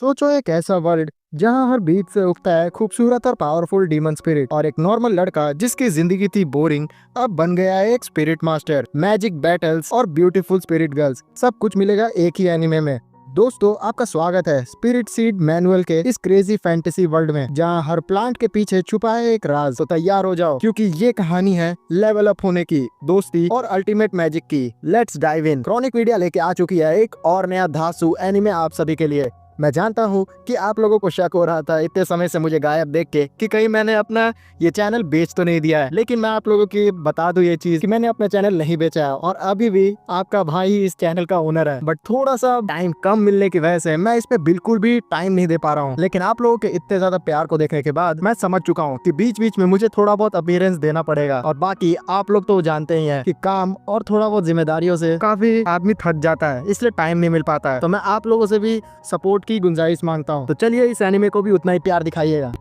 सोचो एक ऐसा वर्ल्ड जहां हर बीच से उगता है खूबसूरत और पावरफुल डीमन स्पिरिट, और एक नॉर्मल लड़का जिसकी जिंदगी थी बोरिंग अब बन गया है एक स्पिरिट मास्टर। मैजिक बैटल्स और ब्यूटीफुल स्पिरिट गर्ल्स, सब कुछ मिलेगा एक ही एनिमे में। दोस्तों, आपका स्वागत है स्पिरिट सीड मैनुअल के इस क्रेजी फैंटेसी वर्ल्ड में, जहां हर प्लांट के पीछे छुपा है एक राज। तो तैयार हो जाओ, क्योंकि ये कहानी है लेवल अप होने की, दोस्ती और अल्टीमेट मैजिक की। Let's dive in. Chronic media लेके आ चुकी है एक और नया धांसू एनिमे आप सभी के लिए। मैं जानता हूँ कि आप लोगों को शक हो रहा था इतने समय से मुझे गायब देख के कि कहीं मैंने अपना ये चैनल बेच तो नहीं दिया है, लेकिन मैं आप लोगों की बता दूं ये चीज कि मैंने अपना चैनल नहीं बेचा है और अभी भी आपका भाई इस चैनल का ओनर है। बट थोड़ा सा टाइम कम मिलने की वजह से मैं इस पे बिल्कुल भी टाइम नहीं दे पा रहा हूँ। लेकिन आप लोगों के इतने ज्यादा प्यार को देखने के बाद मैं समझ चुका हूँ कि बीच बीच में मुझे थोड़ा बहुत अपीयरेंस देना पड़ेगा, और बाकी आप लोग तो जानते ही हैं कि काम और थोड़ा बहुत जिम्मेदारियों से काफी आदमी थक जाता है, इसलिए टाइम नहीं मिल पाता है। तो मैं आप लोगों से भी सपोर्ट की गुंजाइश मांगता हूं। तो चलिए इस एनिमे को भी उतना ही प्यार दिखाइएगा।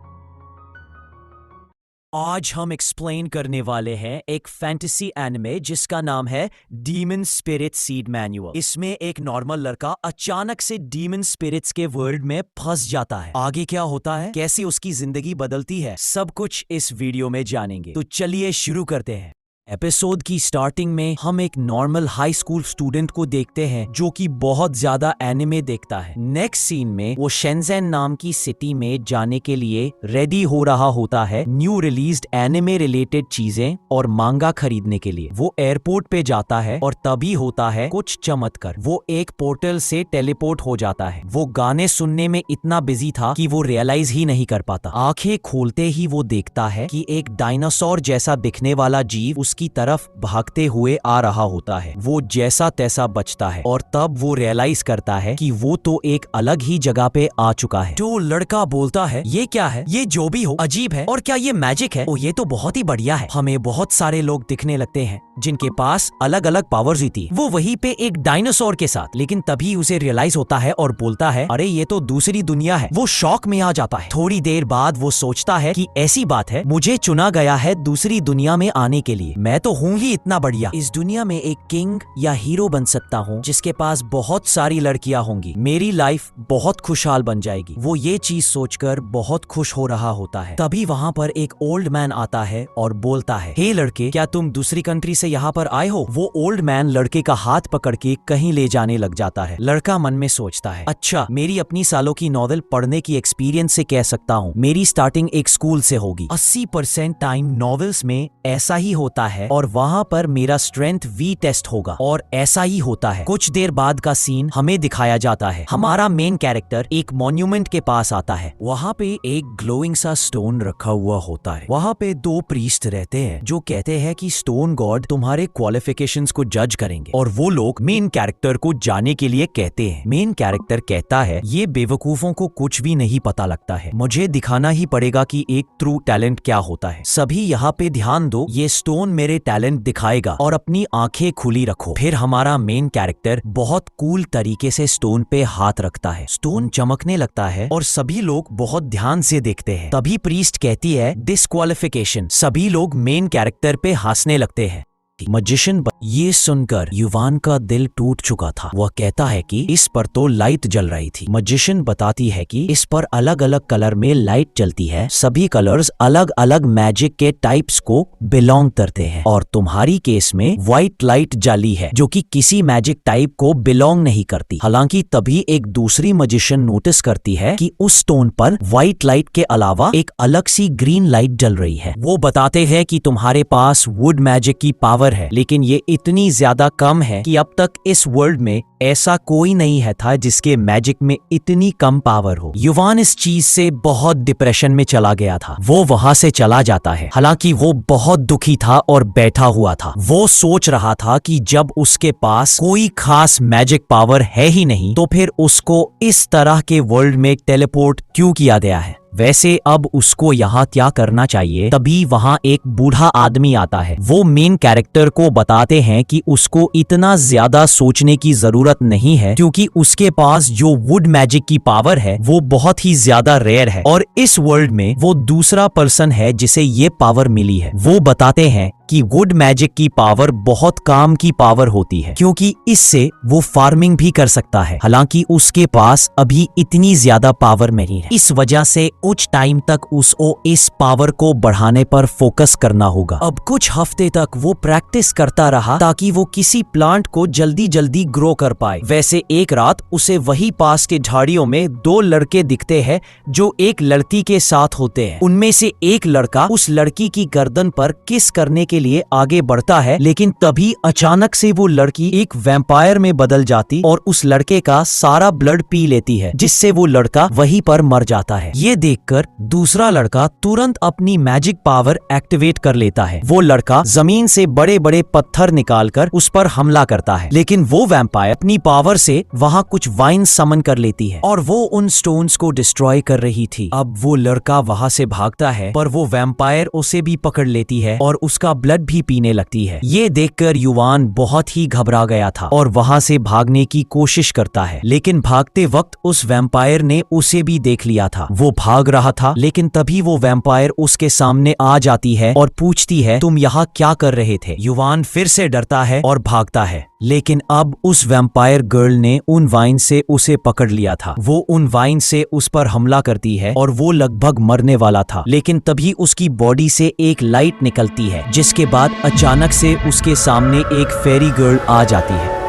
आज हम एक्सप्लेन करने वाले हैं एक फैंटेसी एनिमे जिसका नाम है डीमन स्पिरिट सीड मैनुअल। इसमें एक नॉर्मल लड़का अचानक से डीमन स्पिरिट्स के वर्ल्ड में फंस जाता है। आगे क्या होता है, कैसे उसकी जिंदगी बदलती है, सब कुछ इस वीडियो में जानेंगे। तो चलिए शुरू करते हैं। एपिसोड की स्टार्टिंग में हम एक नॉर्मल हाई स्कूल स्टूडेंट को देखते हैं जो कि बहुत ज्यादा एनिमे देखता है। नेक्स्ट सीन में वो शेंज़ेन नाम की सिटी में जाने के लिए रेडी हो रहा होता है न्यू रिलीज्ड एनिमे रिलेटेड चीजें और मांगा खरीदने के लिए। वो एयरपोर्ट पे जाता है और तभी होता है कुछ चमत्कार। वो एक पोर्टल से टेलीपोर्ट हो जाता है। वो गाने सुनने में इतना बिजी था कि वो रियलाइज ही नहीं कर पाता। आंखें खोलते ही वो देखता है कि एक डायनासोर जैसा दिखने वाला जीव उसकी तरफ भागते हुए आ रहा होता है। वो जैसा तैसा बचता है और तब वो रियलाइज करता है कि वो तो एक अलग ही जगह पे आ चुका है। तो लड़का बोलता है, ये क्या है, ये जो भी हो अजीब है, और क्या ये मैजिक है? ओ ये तो बहुत ही बढ़िया है। हमें बहुत सारे लोग दिखने लगते हैं जिनके पास अलग अलग पावर्स होती है। वो वहीं पे एक डायनासोर के साथ, लेकिन तभी उसे रियलाइज होता है और बोलता है, अरे ये तो दूसरी दुनिया है। वो शॉक में आ जाता है। थोड़ी देर बाद वो सोचता है कि ऐसी बात है, मुझे चुना गया है दूसरी दुनिया में आने के लिए। मैं तो हूँ ही इतना बढ़िया, इस दुनिया में एक किंग या हीरो बन सकता हूँ जिसके पास बहुत सारी लड़कियां होंगी। मेरी लाइफ बहुत खुशहाल बन जाएगी। वो ये चीज सोचकर बहुत खुश हो रहा होता है। तभी वहाँ पर एक ओल्ड मैन आता है और बोलता है, हे लड़के, क्या तुम दूसरी कंट्री से यहाँ पर आए हो? वो ओल्ड मैन लड़के का हाथ पकड़ के कहीं ले जाने लग जाता है। लड़का मन में सोचता है, अच्छा, मेरी अपनी सालों की नॉवेल पढ़ने की एक्सपीरियंस से कह सकता हूँ मेरी स्टार्टिंग एक स्कूल से होगी। 80% टाइम नॉवेल्स में ऐसा ही होता है और वहाँ पर मेरा स्ट्रेंथ वी टेस्ट होगा, और ऐसा ही होता है। कुछ देर बाद का सीन हमें दिखाया जाता है। हमारा मेन कैरेक्टर एक मॉन्यूमेंट के पास आता है। वहाँ पे एक ग्लोइंग सा स्टोन रखा हुआ होता है। वहाँ पे दो प्रीस्ट रहते हैं जो कहते हैं कि स्टोन गॉड तुम्हारे क्वालिफिकेशंस को जज करेंगे, और वो लोग मेन कैरेक्टर को जाने के लिए कहते हैं। मेन कैरेक्टर कहता है, ये बेवकूफों को कुछ भी नहीं पता लगता है, मुझे दिखाना ही पड़ेगा कि एक ट्रू टैलेंट क्या होता है। सभी यहाँ पे ध्यान दो, ये स्टोन मेरे टैलेंट दिखाएगा और अपनी आंखें खुली रखो। फिर हमारा मेन कैरेक्टर बहुत कूल तरीके से स्टोन पे हाथ रखता है। स्टोन चमकने लगता है और सभी लोग बहुत ध्यान से देखते हैं। तभी प्रीस्ट कहती है, डिस्क्वालिफिकेशन। सभी लोग मेन कैरेक्टर पे हंसने लगते हैं। मजिशियन ये सुनकर युवान का दिल टूट चुका था। वह कहता है कि इस पर तो लाइट जल रही थी। मजिशियन बताती है कि इस पर अलग अलग कलर में लाइट जलती है। सभी कलर्स अलग अलग मैजिक के टाइप्स को बिलोंग करते हैं, और तुम्हारी केस में व्हाइट लाइट जली है जो कि किसी मैजिक टाइप को बिलोंग नहीं करती। हालांकि तभी एक दूसरी मजिशियन नोटिस करती है कि उस स्टोन पर व्हाइट लाइट के अलावा एक अलग सी ग्रीन लाइट जल रही है। वो बताते हैं कि तुम्हारे पास वुड मैजिक की पावर है, लेकिन ये इतनी ज्यादा कम है कि अब तक इस वर्ल्ड में ऐसा कोई नहीं है था जिसके मैजिक में इतनी कम पावर हो। युवान इस चीज से बहुत डिप्रेशन में चला गया था। वो वहां से चला जाता है। हालांकि वो बहुत दुखी था और बैठा हुआ था। वो सोच रहा था कि जब उसके पास कोई खास मैजिक पावर है ही नहीं, तो फिर उसको इस तरह के वर्ल्ड में टेलीपोर्ट क्यों किया गया है। वैसे अब उसको यहाँ क्या करना चाहिए। तभी वहाँ एक बूढ़ा आदमी आता है। वो मेन कैरेक्टर को बताते हैं कि उसको इतना ज्यादा सोचने की जरूरत नहीं है, क्योंकि उसके पास जो वुड मैजिक की पावर है वो बहुत ही ज्यादा रेयर है, और इस वर्ल्ड में वो दूसरा पर्सन है जिसे ये पावर मिली है। वो बताते हैं कि वुड मैजिक की पावर बहुत काम की पावर होती है, क्योंकि इससे वो फार्मिंग भी कर सकता है। हालांकि उसके पास अभी इतनी ज्यादा पावर नहीं है, इस वजह से कुछ टाइम तक उसको इस पावर को बढ़ाने पर फोकस करना होगा। अब कुछ हफ्ते तक वो प्रैक्टिस करता रहा ताकि वो किसी प्लांट को जल्दी जल्दी ग्रो कर पाए। वैसे एक रात उसे वही पास के झाड़ियों में दो लड़के दिखते हैं जो एक लड़की के साथ होते हैं। उनमें से एक लड़का उस लड़की की गर्दन पर किस करने के लिए आगे बढ़ता है, लेकिन तभी अचानक से वो लड़की एक वैम्पायर में बदल जाती और उस लड़के का सारा ब्लड पी लेती है, जिससे वो लड़का वहीं पर मर जाता है। ये देखकर दूसरा लड़का तुरंत अपनी मैजिक पावर एक्टिवेट कर लेता है। वो लड़का जमीन से बड़े बड़े पत्थर निकालकर उस पर हमला करता है, लेकिन वो वैम्पायर अपनी पावर से वहां कुछ वाइन समन कर लेती है और वो उन स्टोन्स को डिस्ट्रॉय कर रही थी। अब वो लड़का वहां से भागता है, पर वो वैम्पायर उसे भी पकड़ लेती है और उसका ब्लड भी पीने लगती है। ये देखकर युवान बहुत ही घबरा गया था और वहां से भागने की कोशिश करता है, लेकिन भागते वक्त उस वैम्पायर ने उसे भी देख लिया था। वो भाग रहा था, लेकिन तभी वो वैम्पायर उसके सामने आ जाती है और पूछती है, तुम यहाँ क्या कर रहे थे? युवान फिर से डरता है और भागता है, लेकिन अब उस वैम्पायर गर्ल ने उन वाइन से उसे पकड़ लिया था। वो उन वाइन से उस पर हमला करती है और वो लगभग मरने वाला था, लेकिन तभी उसकी बॉडी से एक लाइट निकलती है, जिसके बाद अचानक से उसके सामने एक फेरी गर्ल आ जाती है।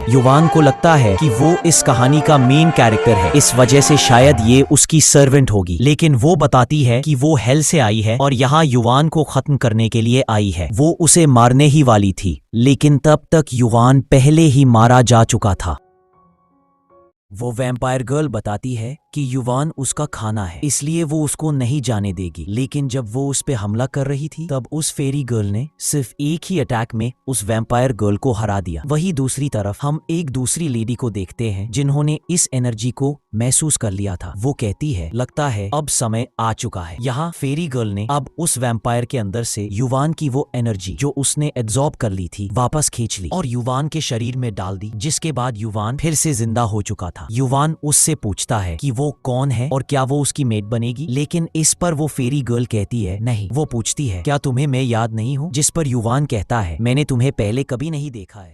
युवान को लगता है कि वो इस कहानी का मेन कैरेक्टर है, इस वजह से शायद ये उसकी सर्वेंट होगी, लेकिन वो बताती है कि वो हेल से आई है और यहाँ युवान को खत्म करने के लिए आई है। वो उसे मारने ही वाली थी, लेकिन तब तक युवान पहले ही मारा जा चुका था। वो वैम्पायर गर्ल बताती है कि युवान उसका खाना है, इसलिए वो उसको नहीं जाने देगी। लेकिन जब वो उस पे हमला कर रही थी, तब उस फेरी गर्ल ने सिर्फ एक ही अटैक में उस वैम्पायर गर्ल को हरा दिया। वही दूसरी तरफ हम एक दूसरी लेडी को देखते हैं जिन्होंने इस एनर्जी को महसूस कर लिया था। वो कहती है, लगता है अब समय आ चुका है। यहाँ फेरी गर्ल ने अब उस वैम्पायर के अंदर से युवान की वो एनर्जी जो उसने एब्जॉर्ब कर ली थी वापस खींच ली और युवान के शरीर में डाल दी, जिसके बाद युवान फिर से जिंदा हो चुका था। युवान उससे पूछता है कि वो कौन है और क्या वो उसकी मेट बनेगी, लेकिन इस पर वो फेरी गर्ल कहती है नहीं। वो पूछती है, क्या तुम्हें मैं याद नहीं हूँ? जिस पर युवान कहता है, मैंने तुम्हें पहले कभी नहीं देखा है।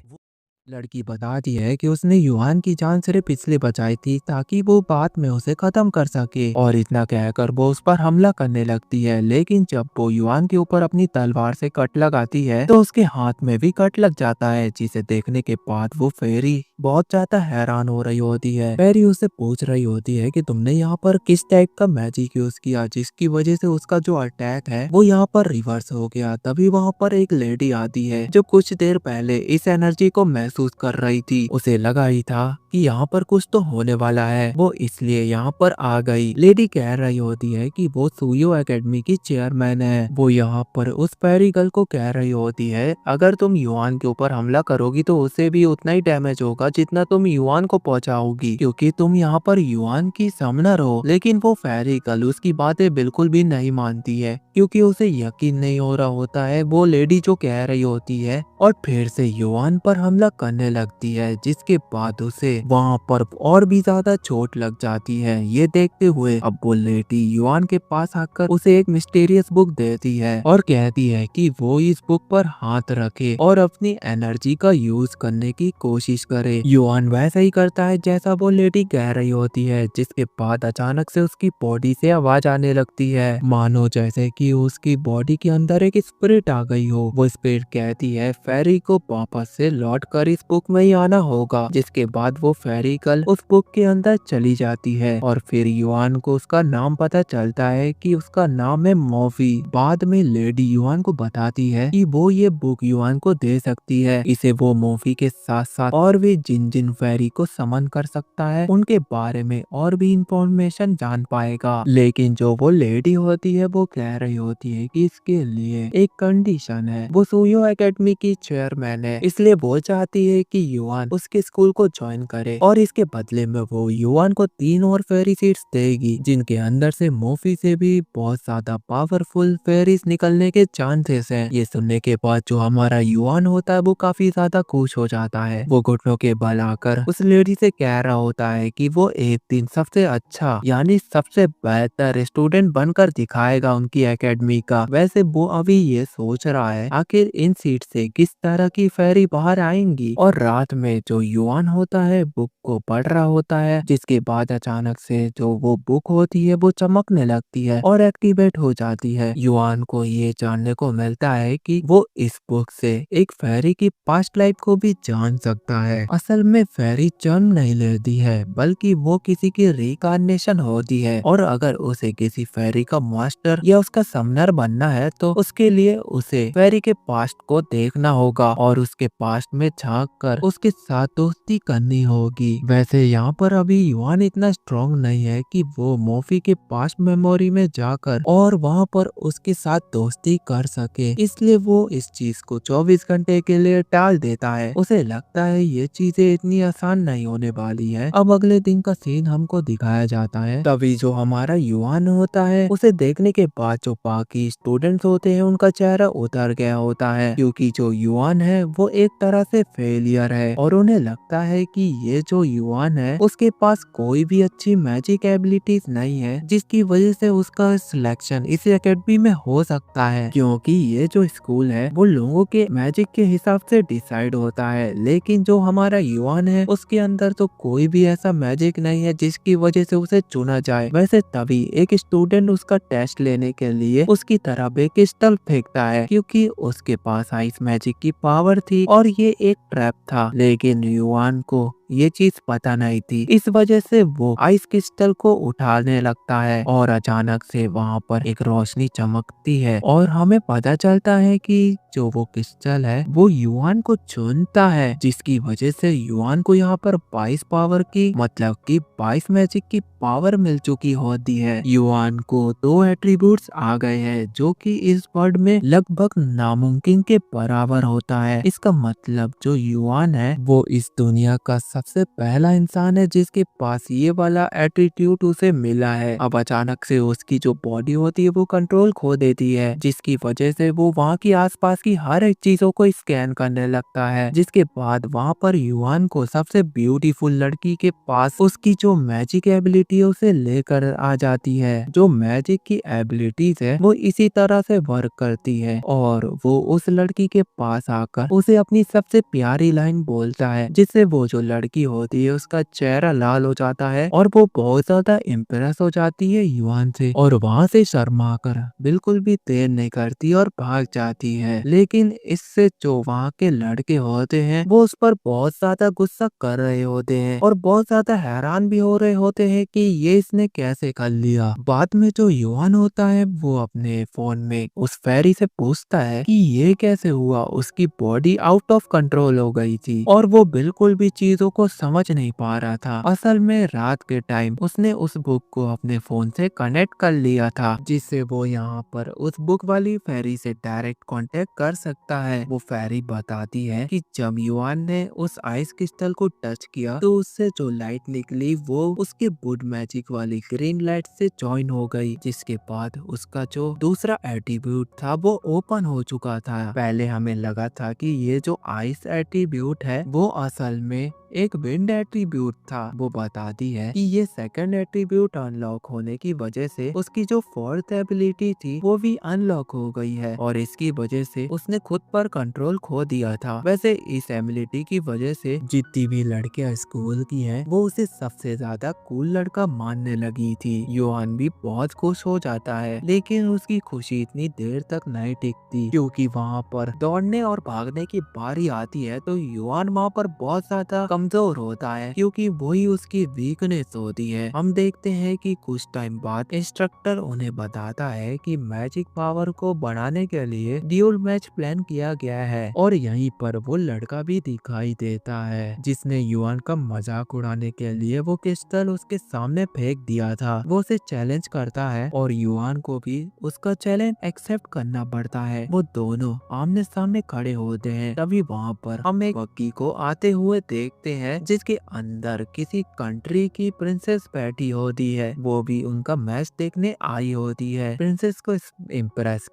लड़की बताती है कि उसने युवान की जान सिर्फ इसलिए बचाई थी ताकि वो बाद में उसे खत्म कर सके, और इतना कहकर वो उस पर हमला करने लगती है। लेकिन जब वो युवान के ऊपर अपनी तलवार से कट लगाती है तो उसके हाथ में भी कट लग जाता है, जिसे देखने के बाद वो फेरी बहुत ज्यादा हैरान हो रही होती है। फेरी उससे पूछ रही होती है कि तुमने यहाँ पर किस टाइप का मैजिक यूज किया जिसकी वजह से उसका जो अटैक है वो यहाँ पर रिवर्स हो गया। तभी वहाँ पर एक लेडी आती है जो कुछ देर पहले इस एनर्जी को महसूस कर रही थी। उसे लगा ही था कि यहाँ पर कुछ तो होने वाला है, वो इसलिए यहाँ पर आ गई। लेडी कह रही होती है कि वो सुयो एकेडमी की चेयरमैन है। वो यहाँ पर उस फेरी गर्ल को कह रही होती है, अगर तुम युवान के ऊपर हमला करोगी तो उसे भी उतना ही डैमेज होगा जितना तुम युवान को पहुंचाओगी, क्योंकि तुम यहाँ पर युवान की समनर हो। लेकिन वो फेरी गर्ल उसकी बातें बिल्कुल भी नहीं मानती है, क्योंकि उसे यकीन नहीं हो रहा होता है वो लेडी जो कह रही होती है, और फिर से युवान पर हमला करने लगती है, जिसके बाद उसे वहाँ पर और भी ज्यादा चोट लग जाती है। ये देखते हुए अब वो लेडी युवान के पास आकर उसे एक मिस्टीरियस बुक देती है और कहती है कि वो इस बुक पर हाथ रखे और अपनी एनर्जी का यूज करने की कोशिश करे। युवान वैसा ही करता है जैसा वो लेडी कह रही होती है, जिसके बाद अचानक से उसकी बॉडी से आवाज आने लगती है, मानो जैसे कि उसकी बॉडी के अंदर एक स्पिरिट आ गई हो। वो स्पिरिट कहती है फेरी को वापस से लौट कर इस बुक में ही आना होगा। जिसके बाद वो फेरी गर्ल उस बुक के अंदर चली जाती है और फिर युवान को उसका नाम पता चलता है कि उसका नाम है मॉफी। बाद में लेडी युवान को बताती है कि वो ये बुक युवान को दे सकती है। इसे वो मॉफी के साथ साथ और भी जिन जिन फेरी को समन कर सकता है उनके बारे में और भी इंफॉर्मेशन जान पाएगा। लेकिन जो वो लेडी होती है वो कह रही होती है कि इसके लिए एक कंडीशन है। वो सुयो एकेडमी की चेयरमैन है, इसलिए वो चाहती है कि युआन उसके स्कूल को ज्वाइन करे और इसके बदले में वो युआन को 3 और फेरी सीड्स देगी, जिनके अंदर से मोफी से भी बहुत ज्यादा पावरफुल फेरीज निकलने के चांसेस हैं। ये सुनने के बाद जो हमारा युआन होता है वो काफी ज्यादा खुश हो जाता है। वो घुटनों के बल आकर उस लेडी से कह रहा होता है कि वो एक दिन सबसे अच्छा यानी सबसे बेहतर स्टूडेंट बनकर दिखाएगा उनकी एकेडमी का। वैसे वो अभी ये सोच रहा है आखिर इन सीट से किस तरह की फेरी बाहर आएंगी, और रात में जो युआन होता है बुक को पढ़ रहा होता है, जिसके बाद अचानक से जो वो बुक होती है वो चमकने लगती है और एक्टिवेट हो जाती है। युआन को ये जानने को मिलता है कि वो इस बुक से एक फेरी की पास्ट लाइफ को भी जान सकता है। असल में फेरी जन्म नहीं लेती है बल्कि वो किसी की रिकार्नेशन होती है, और अगर उसे किसी फेरी का मास्टर या उसका समनर बनना है तो उसके लिए उसे फेरी के पास्ट को देखना होगा और उसके पास्ट में झांक कर उसके साथ दोस्ती करनी होगी। वैसे यहाँ पर अभी युआन इतना स्ट्रॉन्ग नहीं है कि वो मोफी के पास्ट मेमोरी में जाकर और वहाँ पर उसके साथ दोस्ती कर सके, इसलिए वो इस चीज को 24 घंटे के लिए टाल देता है। उसे लगता है ये चीजें इतनी आसान नहीं होने वाली है। अब अगले दिन का सीन हमको दिखाया जाता है। तभी जो हमारा युआन होता है उसे देखने के बाद जो बाकी स्टूडेंट्स होते हैं उनका चेहरा उतर गया होता है, क्योंकि जो युआन है वो एक तरह से फेलियर है और उन्हें लगता है कि ये जो युआन है उसके पास कोई भी अच्छी मैजिक एबिलिटीज नहीं है जिसकी वजह से उसका सिलेक्शन इस एकेडमी में हो सकता है, क्योंकि ये जो स्कूल है वो लोगों के मैजिक के हिसाब से डिसाइड होता है। लेकिन जो हमारा युआन है उसके अंदर तो कोई भी ऐसा मैजिक नहीं है जिसकी वजह से उसे चुना जाए। वैसे तभी एक स्टूडेंट उसका टेस्ट लेने के लिए उसकी तरफ एक क्रिस्टल फेंकता है, क्योंकि उसके पास आइस मैजिक की पावर थी और ये एक ट्रैप था। लेकिन युआन को ये चीज पता नहीं थी, इस वजह से वो आइस क्रिस्टल को उठाने लगता है और अचानक से वहाँ पर एक रोशनी चमकती है और हमें पता चलता है कि जो वो क्रिस्टल है वो युआन को चुनता है, जिसकी वजह से युआन को यहाँ पर 22 पावर की मतलब कि 22 मैजिक की पावर मिल चुकी होती है। युआन को 2 एट्रीब्यूट्स आ गए हैं जो कि इस वर्ल्ड में लगभग नामुमकिन के बराबर होता है। इसका मतलब जो युआन है वो इस दुनिया का सबसे पहला इंसान है जिसके पास ये वाला एटीट्यूड उसे मिला है। अब अचानक से उसकी जो बॉडी होती है वो कंट्रोल खो देती है, जिसकी वजह से वो वहाँ की आसपास की हर एक चीजों को स्कैन करने लगता है, जिसके बाद वहाँ पर युआन को सबसे ब्यूटीफुल लड़की के पास उसकी जो मैजिक एबिलिटी है उसे लेकर आ जाती है। जो मैजिक की एबिलिटीज है वो इसी तरह से वर्क करती है और वो उस लड़की के पास आकर उसे अपनी सबसे प्यारी लाइन बोलता है, जिससे वो जो लड़की होती है उसका चेहरा लाल हो जाता है और वो बहुत ज्यादा इम्प्रेस हो जाती है युआन से और वहाँ से शर्मा कर बिल्कुल भी देर नहीं करती और भाग जाती है। लेकिन इससे जो वहाँ के लड़के होते हैं वो उस पर बहुत ज्यादा गुस्सा कर रहे होते हैं और बहुत ज्यादा हैरान भी हो रहे होते हैं कि ये इसने कैसे कर लिया। बाद में जो युआन होता है वो अपने फोन में उस फेरी से पूछता है कि ये कैसे हुआ, उसकी बॉडी आउट ऑफ कंट्रोल हो गई थी और वो बिल्कुल भी चीजों को समझ नहीं पा रहा था। असल में रात के टाइम उसने उस बुक को अपने फोन से कनेक्ट कर लिया था, जिससे वो यहाँ पर उस बुक वाली फेरी से डायरेक्ट कांटेक्ट कर सकता है। वो फेरी बताती है कि जब युआन ने उस आइस क्रिस्टल को टच किया तो उससे जो लाइट निकली वो उसके वुड मैजिक वाली ग्रीन लाइट से ज्वाइन हो गई, जिसके बाद उसका जो दूसरा एट्रीब्यूट था वो ओपन हो चुका था। पहले हमें लगा था कि ये जो आइस एट्रीब्यूट है वो असल में एक विंड एट्रीब्यूट था। वो बताती है कि ये सेकंड एट्रीब्यूट अनलॉक होने की वजह से उसकी जो फोर्थ एबिलिटी थी वो भी अनलॉक हो गई है और इसकी वजह से उसने खुद पर कंट्रोल खो दिया था। वैसे इस एबिलिटी की वजह से जितनी भी लड़कियां स्कूल की हैं वो उसे सबसे ज्यादा कूल लड़का मानने लगी थी। युआन भी बहुत खुश हो जाता है, लेकिन उसकी खुशी इतनी देर तक नहीं टिकती, क्योंकि वहाँ पर दौड़ने और भागने की बारी आती है तो युआन वहाँ पर बहुत ज्यादा कमजोर होता है क्योंकि वही उसकी वीकनेस होती है। हम देखते हैं कि कुछ टाइम बाद इंस्ट्रक्टर उन्हें बताता है कि मैजिक पावर को बढ़ाने के लिए ड्यूल मैच प्लान किया गया है और यहीं पर वो लड़का भी दिखाई देता है जिसने युआन का मजाक उड़ाने के लिए वो क्रिस्टल उसके सामने फेंक दिया था। वो उसे चैलेंज करता है और युआन को भी उसका चैलेंज एक्सेप्ट करना पड़ता है। वो दोनों आमने सामने खड़े होते हैं। तभी वहाँ पर हम एक बग्गी को आते हुए देखते हैं जिसके अंदर किसी कंट्री की प्रिंसेस बैठी होती है। वो भी उनका मैच देखने आई होती है। प्रिंसेस को इम्प्रेस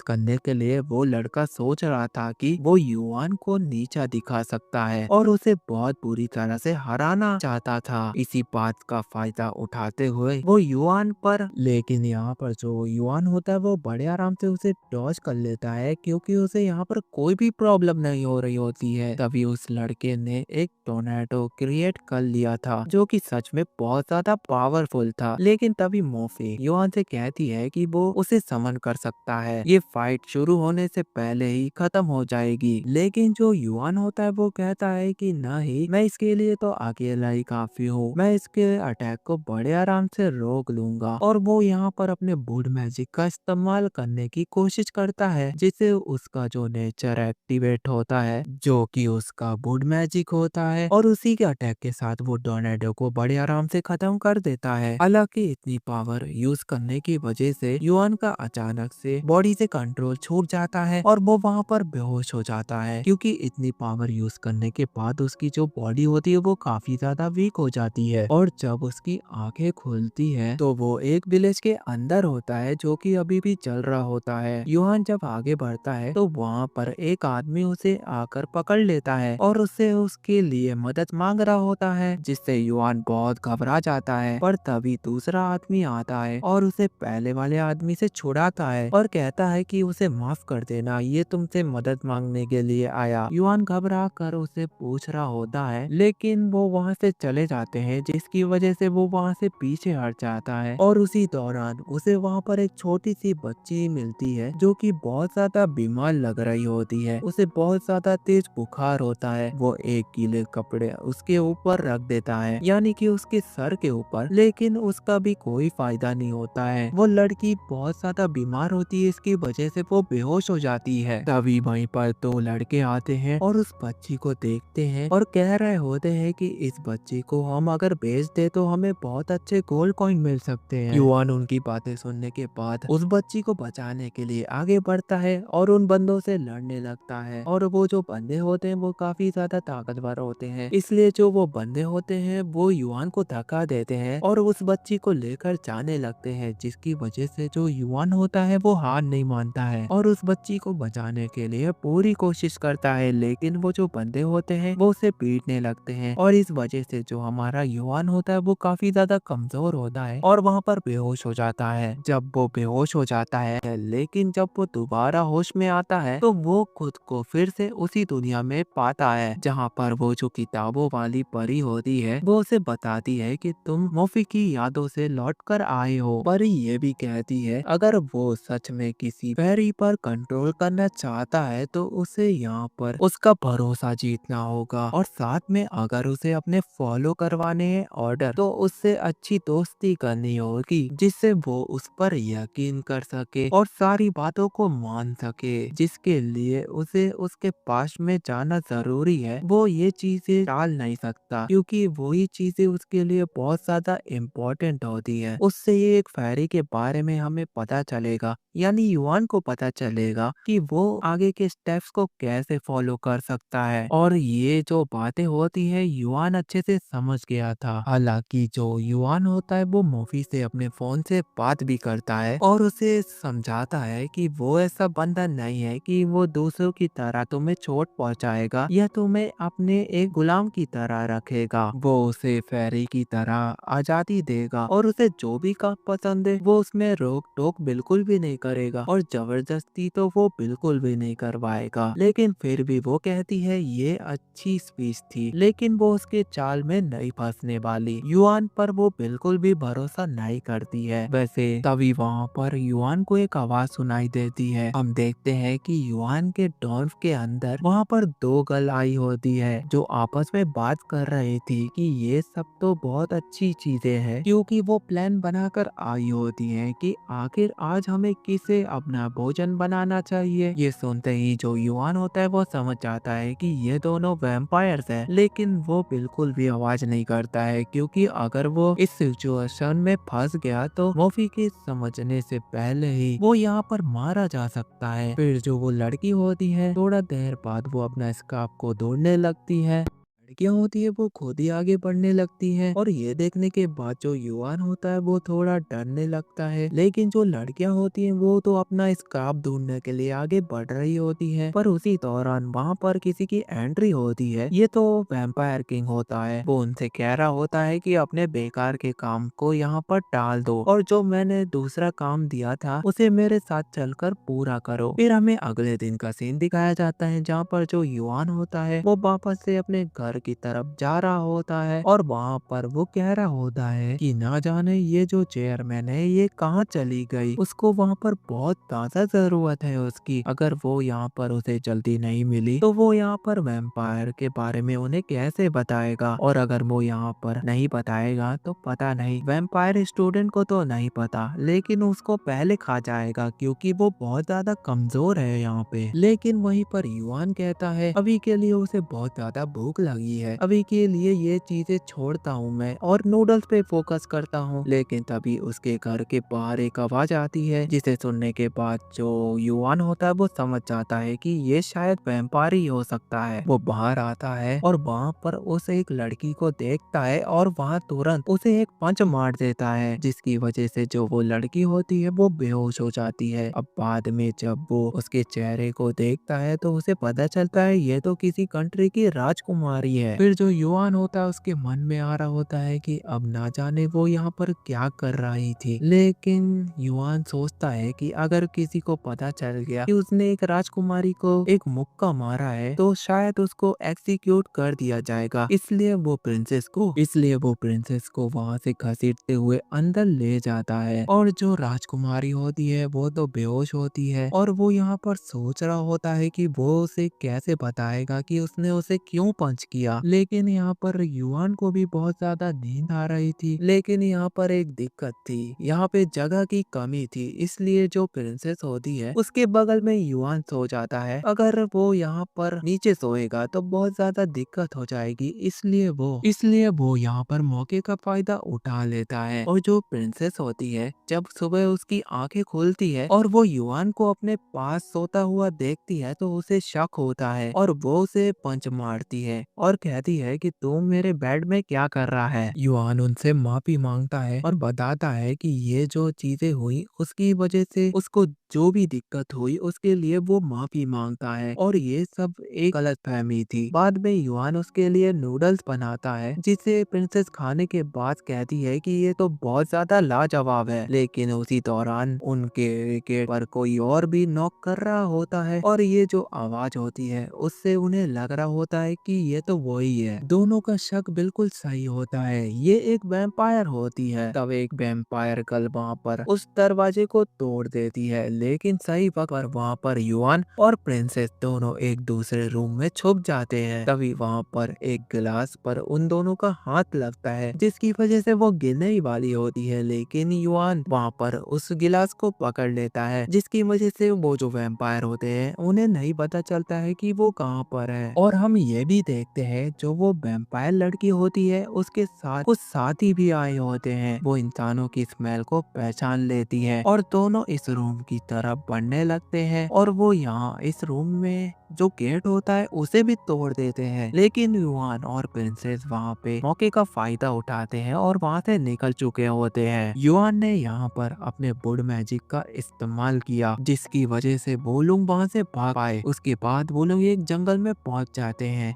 करने के लिए वो लड़का सोच रहा था कि वो युआन को नीचा दिखा सकता है और उसे बहुत बुरी तरह से हराना चाहता था। इसी बात का फायदा उठाते हुए वो युआन पर, लेकिन यहाँ पर जो युआन होता है वो बड़े आराम से उसे डॉज कर लेता है क्योंकि उसे यहाँ पर कोई भी प्रॉब्लम नहीं हो रही होती है। तभी उस लड़के ने एक टोर्नेडो क्रिएट कर लिया था जो कि सच में बहुत ज्यादा पावरफुल था। लेकिन तभी मोफी युआन से कहती है कि वो उसे समन कर सकता है, ये फाइट शुरू होने से पहले ही खत्म हो जाएगी। लेकिन जो युआन होता है वो कहता है कि नहीं, मैं इसके लिए तो अकेला ही काफी हूँ, मैं इसके अटैक को बड़े आराम से रोक लूंगा। और वो यहाँ पर अपने वुड मैजिक का इस्तेमाल करने की कोशिश करता है जिससे उसका जो नेचर एक्टिवेट होता है जो कि उसका वुड मैजिक होता है और उसी के अटैक के साथ वो टोर्नेडो को बड़े आराम से खत्म कर देता है। हालांकि इतनी पावर यूज करने की वजह से युआन का अचानक से बॉडी से कंट्रोल छूट जाता है और वो वहाँ पर बेहोश हो जाता है क्योंकि इतनी पावर यूज करने के बाद उसकी जो बॉडी होती है वो काफी ज्यादा वीक हो जाती है। और जब उसकी आंखें खुलती है तो वो एक विलेज के अंदर होता है जो कि अभी भी चल रहा होता है। युआन जब आगे बढ़ता है तो वहाँ पर एक आदमी उसे आकर पकड़ लेता है और उससे उसके लिए मदद मांग रहा होता है जिससे युआन बहुत घबरा जाता है। पर तभी दूसरा आदमी आता है और उसे पहले वाले आदमी से छुड़ाता है और कहता है कि उसे माफ कर देना, ये तुमसे मदद मांगने के लिए आया। युआन घबरा कर उसे पूछ रहा होता है लेकिन वो वहाँ से चले जाते हैं जिसकी वजह से वो वहाँ से पीछे हट जाता है। और उसी दौरान उसे वहाँ पर एक छोटी सी बच्ची मिलती है जो कि बहुत ज्यादा बीमार लग रही होती है। उसे बहुत ज्यादा तेज बुखार होता है। वो एक गीले कपड़े उसके ऊपर रख देता है, यानी कि उसके सर के ऊपर, लेकिन उसका भी कोई फायदा नहीं होता है। वो लड़की बहुत ज्यादा बीमार होती है, इसकी वजह से वो बेहोश हो जाती है। तभी वहीं पर दो लड़के आते हैं और उस बच्ची को देखते हैं और कह रहे होते हैं कि इस बच्ची को हम अगर बेच दे तो हमें बहुत अच्छे गोल्ड कॉइन मिल सकते हैं। युआन उनकी बातें सुनने के बाद उस बच्ची को बचाने के लिए आगे बढ़ता है और उन बंदों से लड़ने लगता है। और वो जो बंदे होते हैं वो काफी ज्यादा ताकतवर होते हैं, इसलिए जो वो बंदे होते हैं वो युआन को धक्का देते हैं और उस बच्ची को लेकर जाने लगते हैं, जिसकी वजह से जो युआन होता है वो हार नहीं मानता है और उस बच्ची को बचाने के लिए पूरी कोशिश करता है। लेकिन वो जो बंदे होते हैं वो उसे पीटने लगते हैं और इस वजह से जो हमारा युआन होता है वो काफी ज्यादा कमजोर होता है और वहाँ पर बेहोश हो जाता है। जब वो बेहोश हो जाता है, लेकिन जब वो दोबारा होश में आता है तो वो खुद को फिर से उसी दुनिया में पाता है जहाँ पर वो जो किताबों वाली परी होती है वो उसे बताती है कि तुम मोफी की यादों से लौट कर आए हो। परी ये भी कहती है अगर वो सच में किसी फेरी पर कंट्रोल करना चाहता है तो उसे यहाँ पर उसका भरोसा जीतना होगा और साथ में अगर उसे अपने फॉलो करवाने हैं ऑर्डर तो उससे अच्छी दोस्ती करनी होगी जिससे वो उस पर यकीन कर सके और सारी बातों को मान सके, जिसके लिए उसे उसके पास में जाना जरूरी है। वो ये चीजें टाल नहीं सकता क्योंकि वही चीजें उसके लिए बहुत ज्यादा इम्पोर्टेंट होती है। उससे ये एक फेरी के बारे में हमें पता चलेगा, यानी युआन को पता चलेगा कि वो आगे के स्टेप्स को कैसे फॉलो कर सकता है। और ये जो बातें होती है युआन अच्छे से समझ गया था। हालांकि जो युआन होता है वो मोफी से अपने फोन से बात भी करता है और उसे समझाता है कि वो ऐसा बंदा नहीं है कि वो दूसरों की तरह तुम्हें चोट पहुंचाएगा या तुम्हें अपने एक गुलाम की तरह रखेगा। वो उसे फेरी की तरह आजादी देगा और उसे जो भी काम पसंद है वो उसमें रोक टोक बिल्कुल भी नहीं करेगा और जबरदस्ती तो वो बिल्कुल भी नहीं करवाएगा। लेकिन फिर भी वो कहती है ये अच्छी स्पीच थी, लेकिन वो उसके चाल में नहीं फंसने वाली। युआन पर वो बिल्कुल भी भरोसा नहीं करती है। वैसे तभी वहाँ पर युआन को एक आवाज सुनाई देती है। हम देखते हैं कि युआन के डॉल्फ के अंदर वहाँ पर दो कपल आई होती है जो आपस में बात कर रही थी कि ये सब तो बहुत अच्छी चीजें हैं, क्योंकि वो प्लान बनाकर आई होती हैं कि आखिर आज हमें किसे अपना भोजन बनाना चाहिए। ये सुनते ही जो युआन होता है वो समझ जाता है कि ये दोनों वैम्पायर्स हैं, लेकिन वो बिल्कुल भी आवाज नहीं करता है, क्योंकि अगर वो इस सिचुएशन में फंस गया तो मोफी के समझने से पहले ही वो यहाँ पर मारा जा सकता है। फिर जो वो लड़की होती है थोड़ा देर बाद वो अपना स्कार्फ को ढूंढने लगती है। लड़कियां होती है वो खुद ही आगे बढ़ने लगती हैं और ये देखने के बाद जो युआन होता है वो थोड़ा डरने लगता है, लेकिन जो लड़कियां होती हैं वो तो अपना स्कार्फ ढूंढने के लिए आगे बढ़ रही होती है। पर उसी दौरान वहां पर किसी की एंट्री होती है। ये तो वैम्पायर किंग होता है। वो उनसे कह रहा होता है कि अपने बेकार के काम को यहाँ पर टाल दो और जो मैंने दूसरा काम दिया था उसे मेरे साथ चलकर पूरा करो। फिर हमें अगले दिन का सीन दिखाया जाता है जहाँ पर जो युआन होता है वो वापस से अपने घर की तरफ जा रहा होता है और वहाँ पर वो कह रहा होता है कि ना जाने ये जो चेयरमैन है ये कहाँ चली गई। उसको वहाँ पर बहुत ज्यादा जरूरत है उसकी। अगर वो यहाँ पर उसे जल्दी नहीं मिली तो वो यहाँ पर वैम्पायर के बारे में उन्हें कैसे बताएगा, और अगर वो यहाँ पर नहीं बताएगा तो पता नहीं वैम्पायर स्टूडेंट को तो नहीं पता, लेकिन उसको पहले खा जाएगा क्योंकि वो बहुत ज्यादा कमजोर है यहाँ पे। लेकिन वहीं पर युआन कहता है अभी के लिए उसे बहुत ज्यादा भूख लगी है, अभी के लिए ये चीजें छोड़ता हूँ मैं और नूडल्स पे फोकस करता हूँ। लेकिन तभी उसके घर के बाहर एक आवाज आती है जिसे सुनने के बाद जो युआन होता है वो समझ जाता है कि ये शायद वैम्पायर ही हो सकता है। वो बाहर आता है और वहाँ पर उस एक लड़की को देखता है और वहाँ तुरंत उसे एक पंच मार देता है, जिसकी वजह से जो वो लड़की होती है वो बेहोश हो जाती है। अब बाद में जब वो उसके चेहरे को देखता है तो उसे पता चलता है ये तो किसी कंट्री की राजकुमारी है। फिर जो युआन होता है उसके मन में आ रहा होता है कि अब ना जाने वो यहाँ पर क्या कर रही थी, लेकिन युआन सोचता है कि अगर किसी को पता चल गया कि उसने एक राजकुमारी को एक मुक्का मारा है तो शायद उसको एक्सिक्यूट कर दिया जाएगा। इसलिए वो प्रिंसेस को वहाँ से घसीटते हुए अंदर ले जाता है और जो राजकुमारी होती है वो तो बेहोश होती है और वो यहाँ पर सोच रहा होता है कि वो उसे कैसे बताएगा कि उसने उसे क्यों पंच किया। लेकिन यहाँ पर युआन को भी बहुत ज्यादा नींद आ रही थी, लेकिन यहाँ पर एक दिक्कत थी, यहाँ पे जगह की कमी थी, इसलिए जो प्रिंसेस होती है उसके बगल में युआन सो जाता है। अगर वो यहाँ पर नीचे सोएगा तो बहुत ज्यादा दिक्कत हो जाएगी, इसलिए वो यहाँ पर मौके का फायदा उठा लेता है। और जो प्रिंसेस होती है जब सुबह उसकी आंखें खुलती है और वो युआन को अपने पास सोता हुआ देखती है तो उसे शक होता है और वो उसे पंच मारती है और कहती है कि तुम मेरे बेड में क्या कर रहा है। युआन उनसे माफी मांगता है और बताता है कि ये जो चीजें हुई उसकी वजह से उसको जो भी दिक्कत हुई उसके लिए वो माफी मांगता है और ये सब एक गलतफहमी थी। बाद में युआन उसके लिए नूडल्स बनाता है जिसे प्रिंसेस खाने के बाद कहती है कि ये तो बहुत ज्यादा लाजवाब है। लेकिन उसी दौरान उनके विकेट पर कोई और भी नॉक कर रहा होता है और ये जो आवाज होती है उससे उन्हें लग रहा होता है कि ये तो वही है। दोनों का शक बिल्कुल सही होता है, ये एक वैम्पायर होती है। तब एक वैम्पायर गर्ल वहाँ पर उस दरवाजे को तोड़ देती है, लेकिन सही वक्त पर वहाँ पर युआन और प्रिंसेस दोनों एक दूसरे रूम में छुप जाते हैं। तभी वहाँ पर एक गिलास पर उन दोनों का हाथ लगता है जिसकी वजह से वो गिरने ही वाली होती है, लेकिन युआन वहाँ पर उस गिलास को पकड़ लेता है जिसकी वजह से वो जो वैम्पायर होते हैं उन्हें नहीं पता चलता है कि वो कहाँ पर है। और हम ये भी देखते हैं जो वो वैम्पायर लड़की होती है उसके साथ कुछ साथी भी आए होते हैं। वो इंसानों की स्मेल को पहचान लेती है और दोनों इस रूम की तरफ बढ़ने लगते हैं और वो यहाँ इस रूम में जो गेट होता है उसे भी तोड़ देते हैं। लेकिन युआन और प्रिंसेस वहाँ पे मौके का फायदा उठाते हैं और वहाँ से निकल चुके होते हैं। युआन ने यहाँ पर अपने वुड मैजिक का इस्तेमाल किया जिसकी वजह से वो लोग वहाँ से भाग पाए। उसके बाद वो लोग एक जंगल में पहुँच जाते हैं।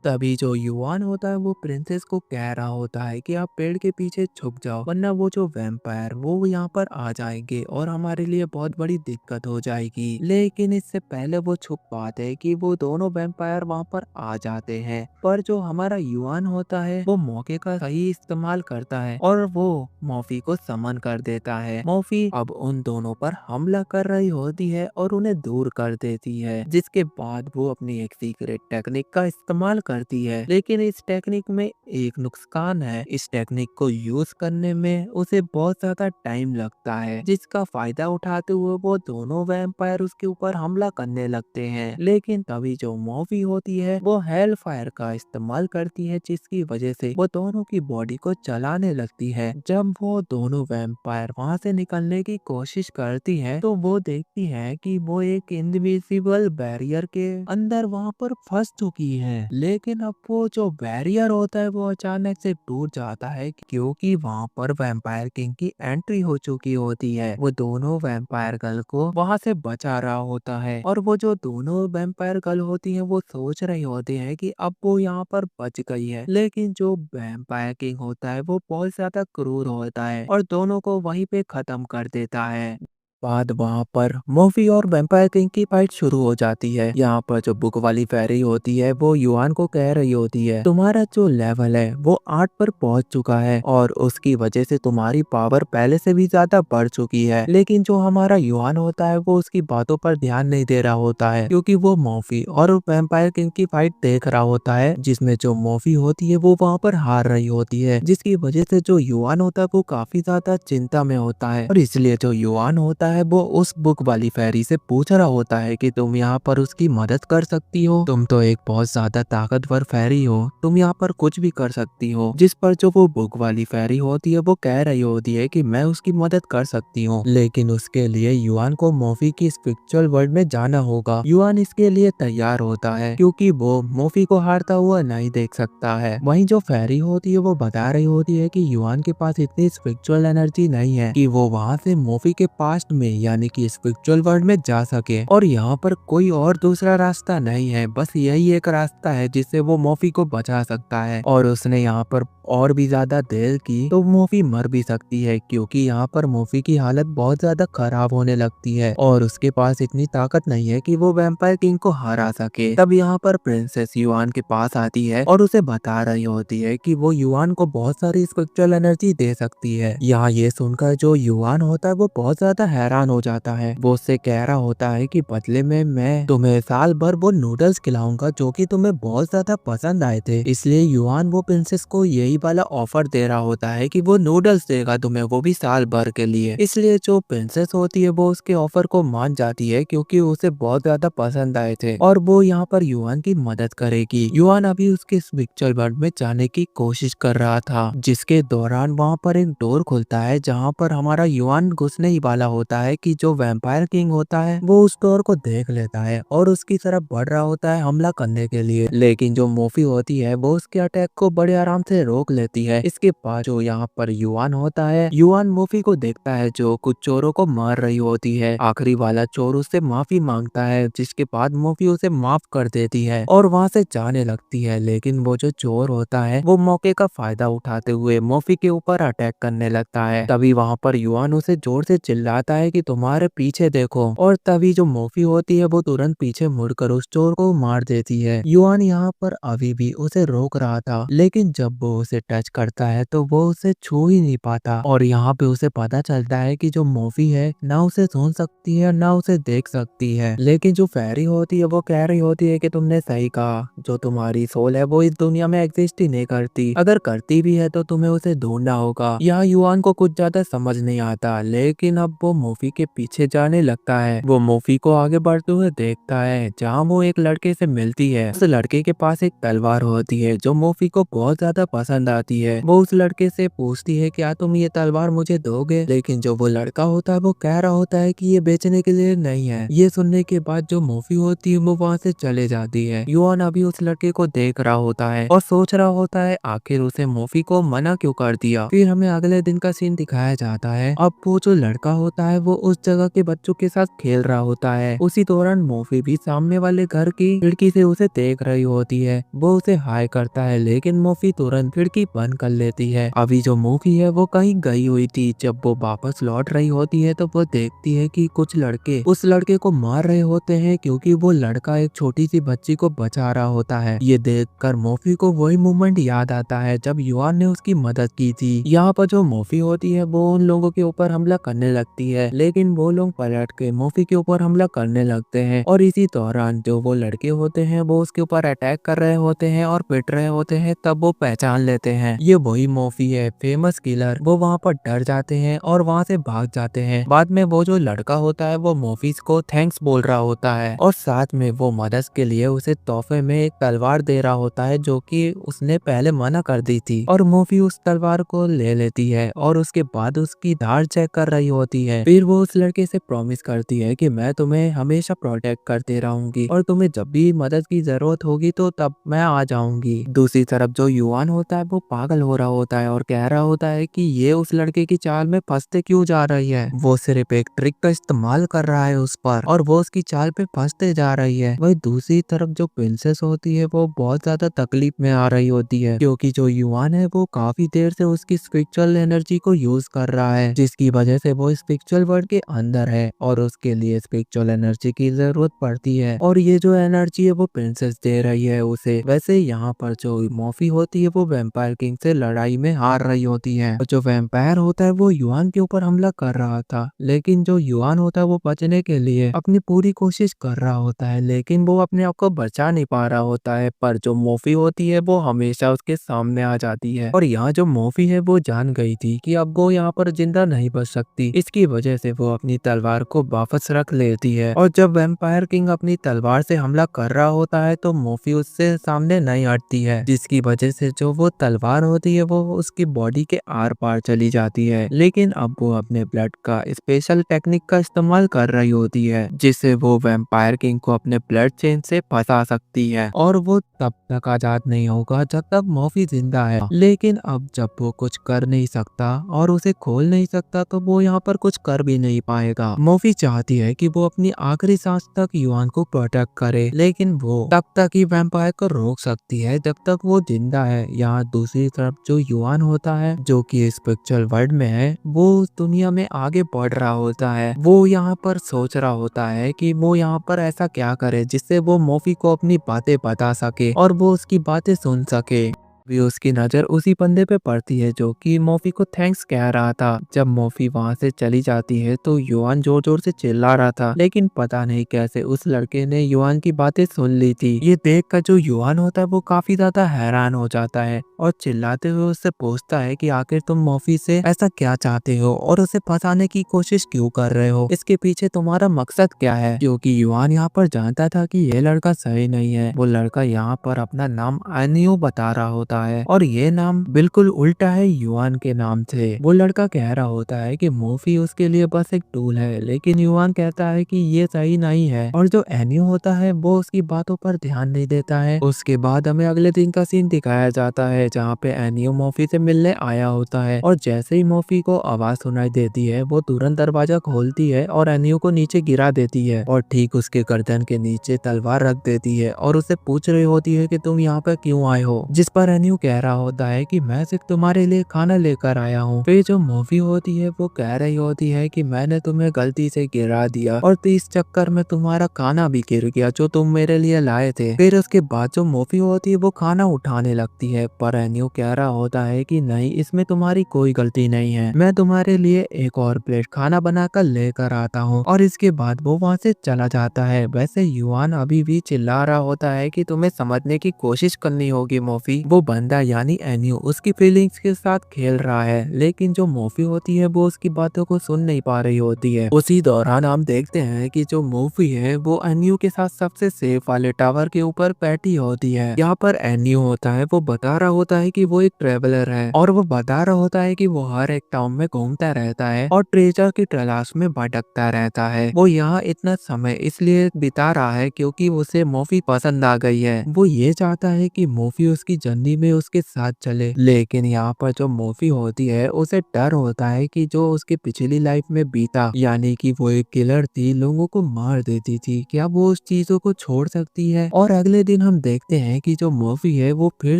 तभी जो युआन होता है वो प्रिंसेस को कह रहा होता है कि आप पेड़ के पीछे छुप जाओ, वरना वो जो वैम्पायर वो यहाँ पर आ जाएंगे और हमारे लिए बहुत बड़ी दिक्कत हो जाएगी। लेकिन इससे पहले वो छुप पाते हैं कि वो दोनों वैम्पायर वहाँ पर आ जाते हैं, पर जो हमारा युआन होता है वो मौके का सही इस्तेमाल करता है और वो मॉफी को समन कर देता है। मॉफी अब उन दोनों पर हमला कर रही होती है और उन्हें दूर कर देती है, जिसके बाद वो अपनी एक सीक्रेट टेक्निक का इस्तेमाल करती है। लेकिन इस टेक्निक में एक नुकसान है, इस टेक्निक को यूज करने में उसे बहुत ज्यादा टाइम लगता है, जिसका फायदा उठाते हुए वो दोनों वैम्पायर उसके ऊपर हमला करने लगते हैं। लेकिन तभी जो मॉफी होती है वो हेल फायर का इस्तेमाल करती है, जिसकी वजह से वो दोनों की बॉडी को जलाने लगती है। जब वो दोनों वैम्पायर वहां से निकलने की कोशिश करती है तो वो देखती है कि वो एक इनविजिबल बैरियर के अंदर वहां पर फंस चुकी है। लेकिन अब वो जो बैरियर होता है वो अचानक से टूट जाता है, क्योंकि वहां पर वैम्पायर किंग की एंट्री हो चुकी होती है। वो दोनों वैम्पायर गर्ल को वहां से बचा रहा होता है और वो जो दोनों वैम्पायर गर्ल होती है वो सोच रही होती है कि अब वो यहाँ पर बच गई है। लेकिन जो वैम्पायर किंग होता है वो बहुत ज्यादा क्रूर होता है और दोनों को वहीं पे खत्म कर देता है। बाद वहाँ पर मॉफी और वैम्पायर किंग की फाइट शुरू हो जाती है। यहाँ पर जो बुक वाली फेरी होती है वो युआन को कह रही होती है, तुम्हारा जो लेवल है वो 8 पर पहुंच चुका है और उसकी वजह से तुम्हारी पावर पहले से भी ज्यादा बढ़ चुकी है। लेकिन जो हमारा युआन होता है वो उसकी बातों पर ध्यान नहीं दे रहा होता है, क्योंकि वो मॉफी और वैम्पायर किंग की फाइट देख रहा होता है, जिसमें जो मॉफी होती है वो वहाँ पर हार रही होती है, जिसकी वजह से जो युआन होता है वो काफी ज्यादा चिंता में होता है। और इसलिए जो युआन होता है वो उस बुक वाली फेरी से पूछ रहा होता है कि तुम यहाँ पर उसकी मदद कर सकती हो, तुम तो एक बहुत ज्यादा ताकतवर फेरी हो, तुम यहाँ पर कुछ भी कर सकती हो। जिस पर जो वो बुक वाली फेरी होती है वो कह रही होती है कि मैं उसकी मदद कर सकती हूँ, लेकिन उसके लिए युआन को मॉफी की स्पिरिचुअल वर्ल्ड में जाना होगा। युआन इसके लिए तैयार होता है, क्योंकि वो मॉफी को हारता हुआ नहीं देख सकता है। वहीं जो फेरी होती है वो बता रही होती है कि युआन के पास इतनी स्पिरिचुअल एनर्जी नहीं है कि वो वहाँ से मॉफी के पास्ट में यानी कि स्पिरिचुअल वर्ल्ड में जा सके, और यहाँ पर कोई और दूसरा रास्ता नहीं है, बस यही एक रास्ता है जिससे वो मॉफी को बचा सकता है। और उसने यहाँ पर और भी ज्यादा देर की तो मॉफी मर भी सकती है, क्योंकि यहाँ पर मॉफी की हालत बहुत ज्यादा खराब होने लगती है और उसके पास इतनी ताकत नहीं है कि वो वैम्पायर किंग को हरा सके। तब यहाँ पर प्रिंसेस युआन के पास आती है और उसे बता रही होती है कि वो युआन को बहुत सारी स्पिरिचुअल एनर्जी दे सकती है। यहाँ ये सुनकर जो युआन होता है वो बहुत ज्यादा हैरान हो जाता है। वो उससे कह रहा होता है कि बदले में मैं तुम्हें साल भर वो नूडल्स खिलाऊंगा जो कि तुम्हें बहुत ज्यादा पसंद आए थे। इसलिए युआन वो प्रिंसेस को यही वाला ऑफर दे रहा होता है कि वो नूडल्स देगा तुम्हें, वो भी साल भर के लिए। इसलिए जो प्रिंसेस होती है वो उसके ऑफर को मान जाती है, क्योंकि उसे बहुत ज्यादा पसंद आए थे और वो यहाँ पर युआन की मदद करेगी। युआन अभी उसके स्पिरिचुअल वर्ल्ड में जाने की कोशिश कर रहा था, जिसके दौरान वहाँ पर एक डोर खुलता है जहाँ पर हमारा युआन घुसने ही वाला होता है कि जो वैम्पायर किंग होता है वो उस डोर को देख लेता है और उसकी तरफ बढ़ रहा होता है हमला करने के लिए। लेकिन जो मॉफी होती है वो उसके अटैक को बड़े आराम से रोक लेती है। इसके बाद जो यहाँ पर युआन होता है, युआन मॉफी को देखता है जो कुछ चोरों को मार रही होती है। आखिरी वाला चोर उससे माफी मांगता है, जिसके बाद मॉफी उसे माफ कर देती है और वहाँ से जाने लगती है। लेकिन वो जो चोर होता है वो मौके का फायदा उठाते हुए मॉफी के ऊपर अटैक करने लगता है। तभी वहाँ पर युआन उसे जोर से चिल्लाता है कि तुम्हारे पीछे देखो, और तभी जो मॉफी होती है वो तुरंत पीछे मुड़कर उस चोर को मार देती है। युआन यहाँ पर अभी भी उसे रोक रहा था, लेकिन जब वो उसे टच करता है तो वो उसे छू ही नहीं पाता और यहाँ पे उसे पता चलता है कि जो मॉफी है ना उसे सुन सकती है ना उसे देख सकती है। लेकिन जो फेरी होती है वो कह रही होती है कि तुमने सही कहा, जो तुम्हारी सोल है वो इस दुनिया में एग्जिस्ट ही नहीं करती, अगर करती भी है तो तुम्हें उसे ढूंढना होगा। यहाँ युआन को कुछ ज्यादा समझ नहीं आता, लेकिन अब वो मॉफी के पीछे जाने लगता है। वो मॉफी को आगे बढ़ते हुए देखता है जहाँ वो एक लड़के से मिलती है। उस लड़के के पास एक तलवार होती है जो मॉफी को बहुत ज्यादा पसंद आती है। वो उस लड़के से पूछती है क्या तुम ये तलवार मुझे दोगे, लेकिन जो वो लड़का होता है वो कह रहा होता है कि ये बेचने के लिए नहीं है। ये सुनने के बाद जो मॉफी होती है वो वहाँ से चले जाती है। युआन अभी उस लड़के को देख रहा होता है और सोच रहा होता है आखिर उसे मॉफी को मना क्यों कर दिया। फिर हमें अगले दिन का सीन दिखाया जाता है। अब वो जो लड़का होता है वो उस जगह के बच्चों के साथ खेल रहा होता है। उसी दौरान मोफी भी सामने वाले घर की खिड़की से उसे देख रही होती है। वो उसे हाय करता है लेकिन मोफी तुरंत खिड़की बंद कर लेती है। अभी जो मोफी है वो कहीं गई हुई थी। जब वो वापस लौट रही होती है तो वो देखती है कि कुछ लड़के उस लड़के को मार रहे होते हैं क्योंकि वो लड़का एक छोटी सी बच्ची को बचा रहा होता है। ये देखकर मोफी को वही मोमेंट याद आता है जब युआन ने उसकी मदद की थी। यहाँ पर जो मोफी होती है वो उन लोगों के ऊपर हमला करने लगती है लेकिन वो लोग पलट के मोफी के ऊपर हमला करने लगते हैं और इसी दौरान जो वो लड़के होते हैं वो उसके ऊपर अटैक कर रहे होते हैं और पिट रहे होते हैं। तब वो पहचान लेते हैं ये वही मोफी है, फेमस किलर। वो वहाँ पर डर जाते हैं और वहाँ से भाग जाते हैं। बाद में वो जो लड़का होता है वो मोफी को थैंक्स बोल रहा होता है और साथ में वो मदद के लिए उसे तोहफे में एक तलवार दे रहा होता है जो कि उसने पहले मना कर दी थी। और मोफी उस तलवार को ले लेती है और उसके बाद उसकी धार चेक कर रही होती है। फिर वो उस लड़के से प्रॉमिस करती है कि मैं तुम्हें हमेशा प्रोटेक्ट करते रहूंगी और तुम्हें जब भी मदद की जरूरत होगी तो तब मैं आ जाऊंगी। दूसरी तरफ जो युआन होता है वो पागल हो रहा होता है और कह रहा होता है कि ये उस लड़के की चाल में फंसते क्यों जा रही है। वो सिर्फ एक ट्रिक का इस्तेमाल कर रहा है उस पर और वो उसकी चाल पे फंसते जा रही है। वही दूसरी तरफ जो प्रिंसेस होती है वो बहुत ज्यादा तकलीफ में आ रही होती है क्योंकि जो युआन है वो काफी देर से उसकी स्पिरिचुअल एनर्जी को यूज कर रहा है जिसकी वजह से वो स्पिरिचुअल वर्ल्ड के अंदर है और उसके लिए स्पिरिचुअल एनर्जी की जरूरत पड़ती है और ये जो एनर्जी है वो प्रिंसेस दे रही है उसे। वैसे यहाँ पर जो मोफी होती है वो वैम्पायर किंग से लड़ाई में हार रही होती है और जो वैम्पायर होता है वो युआन के ऊपर हमला कर रहा था लेकिन जो युआन होता है वो बचने के लिए अपनी पूरी कोशिश कर रहा होता है लेकिन वो अपने आप को बचा नहीं पा रहा होता है। पर जो मोफी होती है वो हमेशा उसके सामने आ जाती है और यहाँ जो मोफी है वो जान गई थी कि अब वो यहाँ पर जिंदा नहीं बच सकती। इसकी वजह से वो अपनी तलवार को वापस रख लेती है और जब वैम्पायर किंग अपनी तलवार से हमला कर रहा होता है तो मोफी उससे सामने नहीं हटती है जिसकी वजह से जो वो तलवार होती है वो उसकी बॉडी के आर पार चली जाती है। लेकिन अब वो अपने ब्लड का स्पेशल टेक्निक का इस्तेमाल कर रही होती है जिससे वो वैम्पायर किंग को अपने ब्लड चेन से फंसा सकती है और वो तब तक आजाद नहीं होगा जब तक मोफी जिंदा है। लेकिन अब जब वो कुछ कर नहीं सकता और उसे खोल नहीं सकता तो वो यहाँ पर कुछ कर भी नहीं पाएगा। मोफी चाहती है कि वो अपनी आखिरी सांस तक युआन को प्रोटेक्ट करे लेकिन वो तब तक ही वैम्पायर को रोक सकती है जब तक वो जिंदा है। यहाँ दूसरी तरफ जो युआन होता है जो कि स्पिरिचुअल वर्ल्ड में है वो उस दुनिया में आगे बढ़ रहा होता है। वो यहाँ पर सोच रहा होता है कि वो यहाँ पर ऐसा क्या करे जिससे वो मोफी को अपनी बातें बता सके और वो उसकी बातें सुन सके। भी उसकी नजर उसी बंदे पे पड़ती है जो कि मोफी को थैंक्स कह रहा था। जब मोफी वहां से चली जाती है तो युआन जोर जोर से चिल्ला रहा था लेकिन पता नहीं कैसे उस लड़के ने युआन की बातें सुन ली थी। ये देखकर जो युआन होता है वो काफी ज्यादा हैरान हो जाता है और चिल्लाते हुए उससे पूछता है कि आखिर तुम मोफी से ऐसा क्या चाहते हो और उसे फंसाने की कोशिश क्यों कर रहे हो, इसके पीछे तुम्हारा मकसद क्या है। क्योंकि युआन यहाँ पर जानता था कि ये लड़का सही नहीं है। वो लड़का यहाँ पर अपना नाम एनियो बता रहा होता है और ये नाम बिल्कुल उल्टा है युआन के नाम से। वो लड़का कह रहा होता है कि मोफी उसके लिए बस एक टूल है लेकिन युआन कहता है कि ये सही नहीं है और जो एनियो होता है वो उसकी बातों पर ध्यान नहीं देता है। उसके बाद हमें अगले दिन का सीन दिखाया जाता है जहाँ पे एनियो मोफी से मिलने आया होता है और जैसे ही मोफी को आवाज सुनाई देती है वो तुरंत दरवाजा खोलती है और एनियो को नीचे गिरा देती है और ठीक उसके गर्दन के नीचे तलवार रख देती है और उसे पूछ रही होती है कि तुम यहाँ पर क्यों आए हो, जिस पर एनियो कह रहा होता है कि मैं सिर्फ तुम्हारे लिए खाना लेकर आया हूँ। फिर जो मोफी होती है वो कह रही होती है कि मैंने तुम्हें गलती से गिरा दिया और इस चक्कर में तुम्हारा खाना भी गिर गया जो तुम मेरे लिए लाए थे। फिर उसके बाद जो मोफी होती है वो खाना उठाने लगती है पर एनियो कह रहा होता है कि नहीं, इसमें तुम्हारी कोई गलती नहीं है, मैं तुम्हारे लिए एक और प्लेट खाना बनाकर लेकर आता हूँ। और इसके बाद वो वहाँ से चला जाता है। वैसे युआन अभी भी चिल्ला रहा होता है कि तुम्हें समझने की कोशिश करनी होगी मोफी। वो बंदा यानी एनियो उसकी फीलिंग्स के साथ खेल रहा है लेकिन जो मोफी होती है वो उसकी बातों को सुन नहीं पा रही होती है। उसी दौरान हम देखते हैं कि जो मोफी है वो एनियो के साथ सबसे सेफ वाले टावर के ऊपर बैठी होती है। यहाँ पर एनियो होता है वो बता रहा होता है कि वो एक ट्रेवलर है और वो बता रहा होता है कि वो हर एक टाउन में घूमता रहता है और ट्रेजर की तलाश में भटकता रहता है। वो यहाँ इतना समय इसलिए बिता रहा है क्योंकि उसे मोफी पसंद आ गई है। वो ये चाहता है कि मोफी उसकी जर्नी में उसके साथ चले। लेकिन यहाँ पर जो मोफी होती है उसे डर होता है कि जो उसकी पिछली लाइफ में बीता, यानी कि वो एक किलर थी, लोगों को मार देती थी, क्या वो उस चीजों को छोड़ सकती है। और अगले दिन हम देखते हैं कि जो मोफी है वो फिर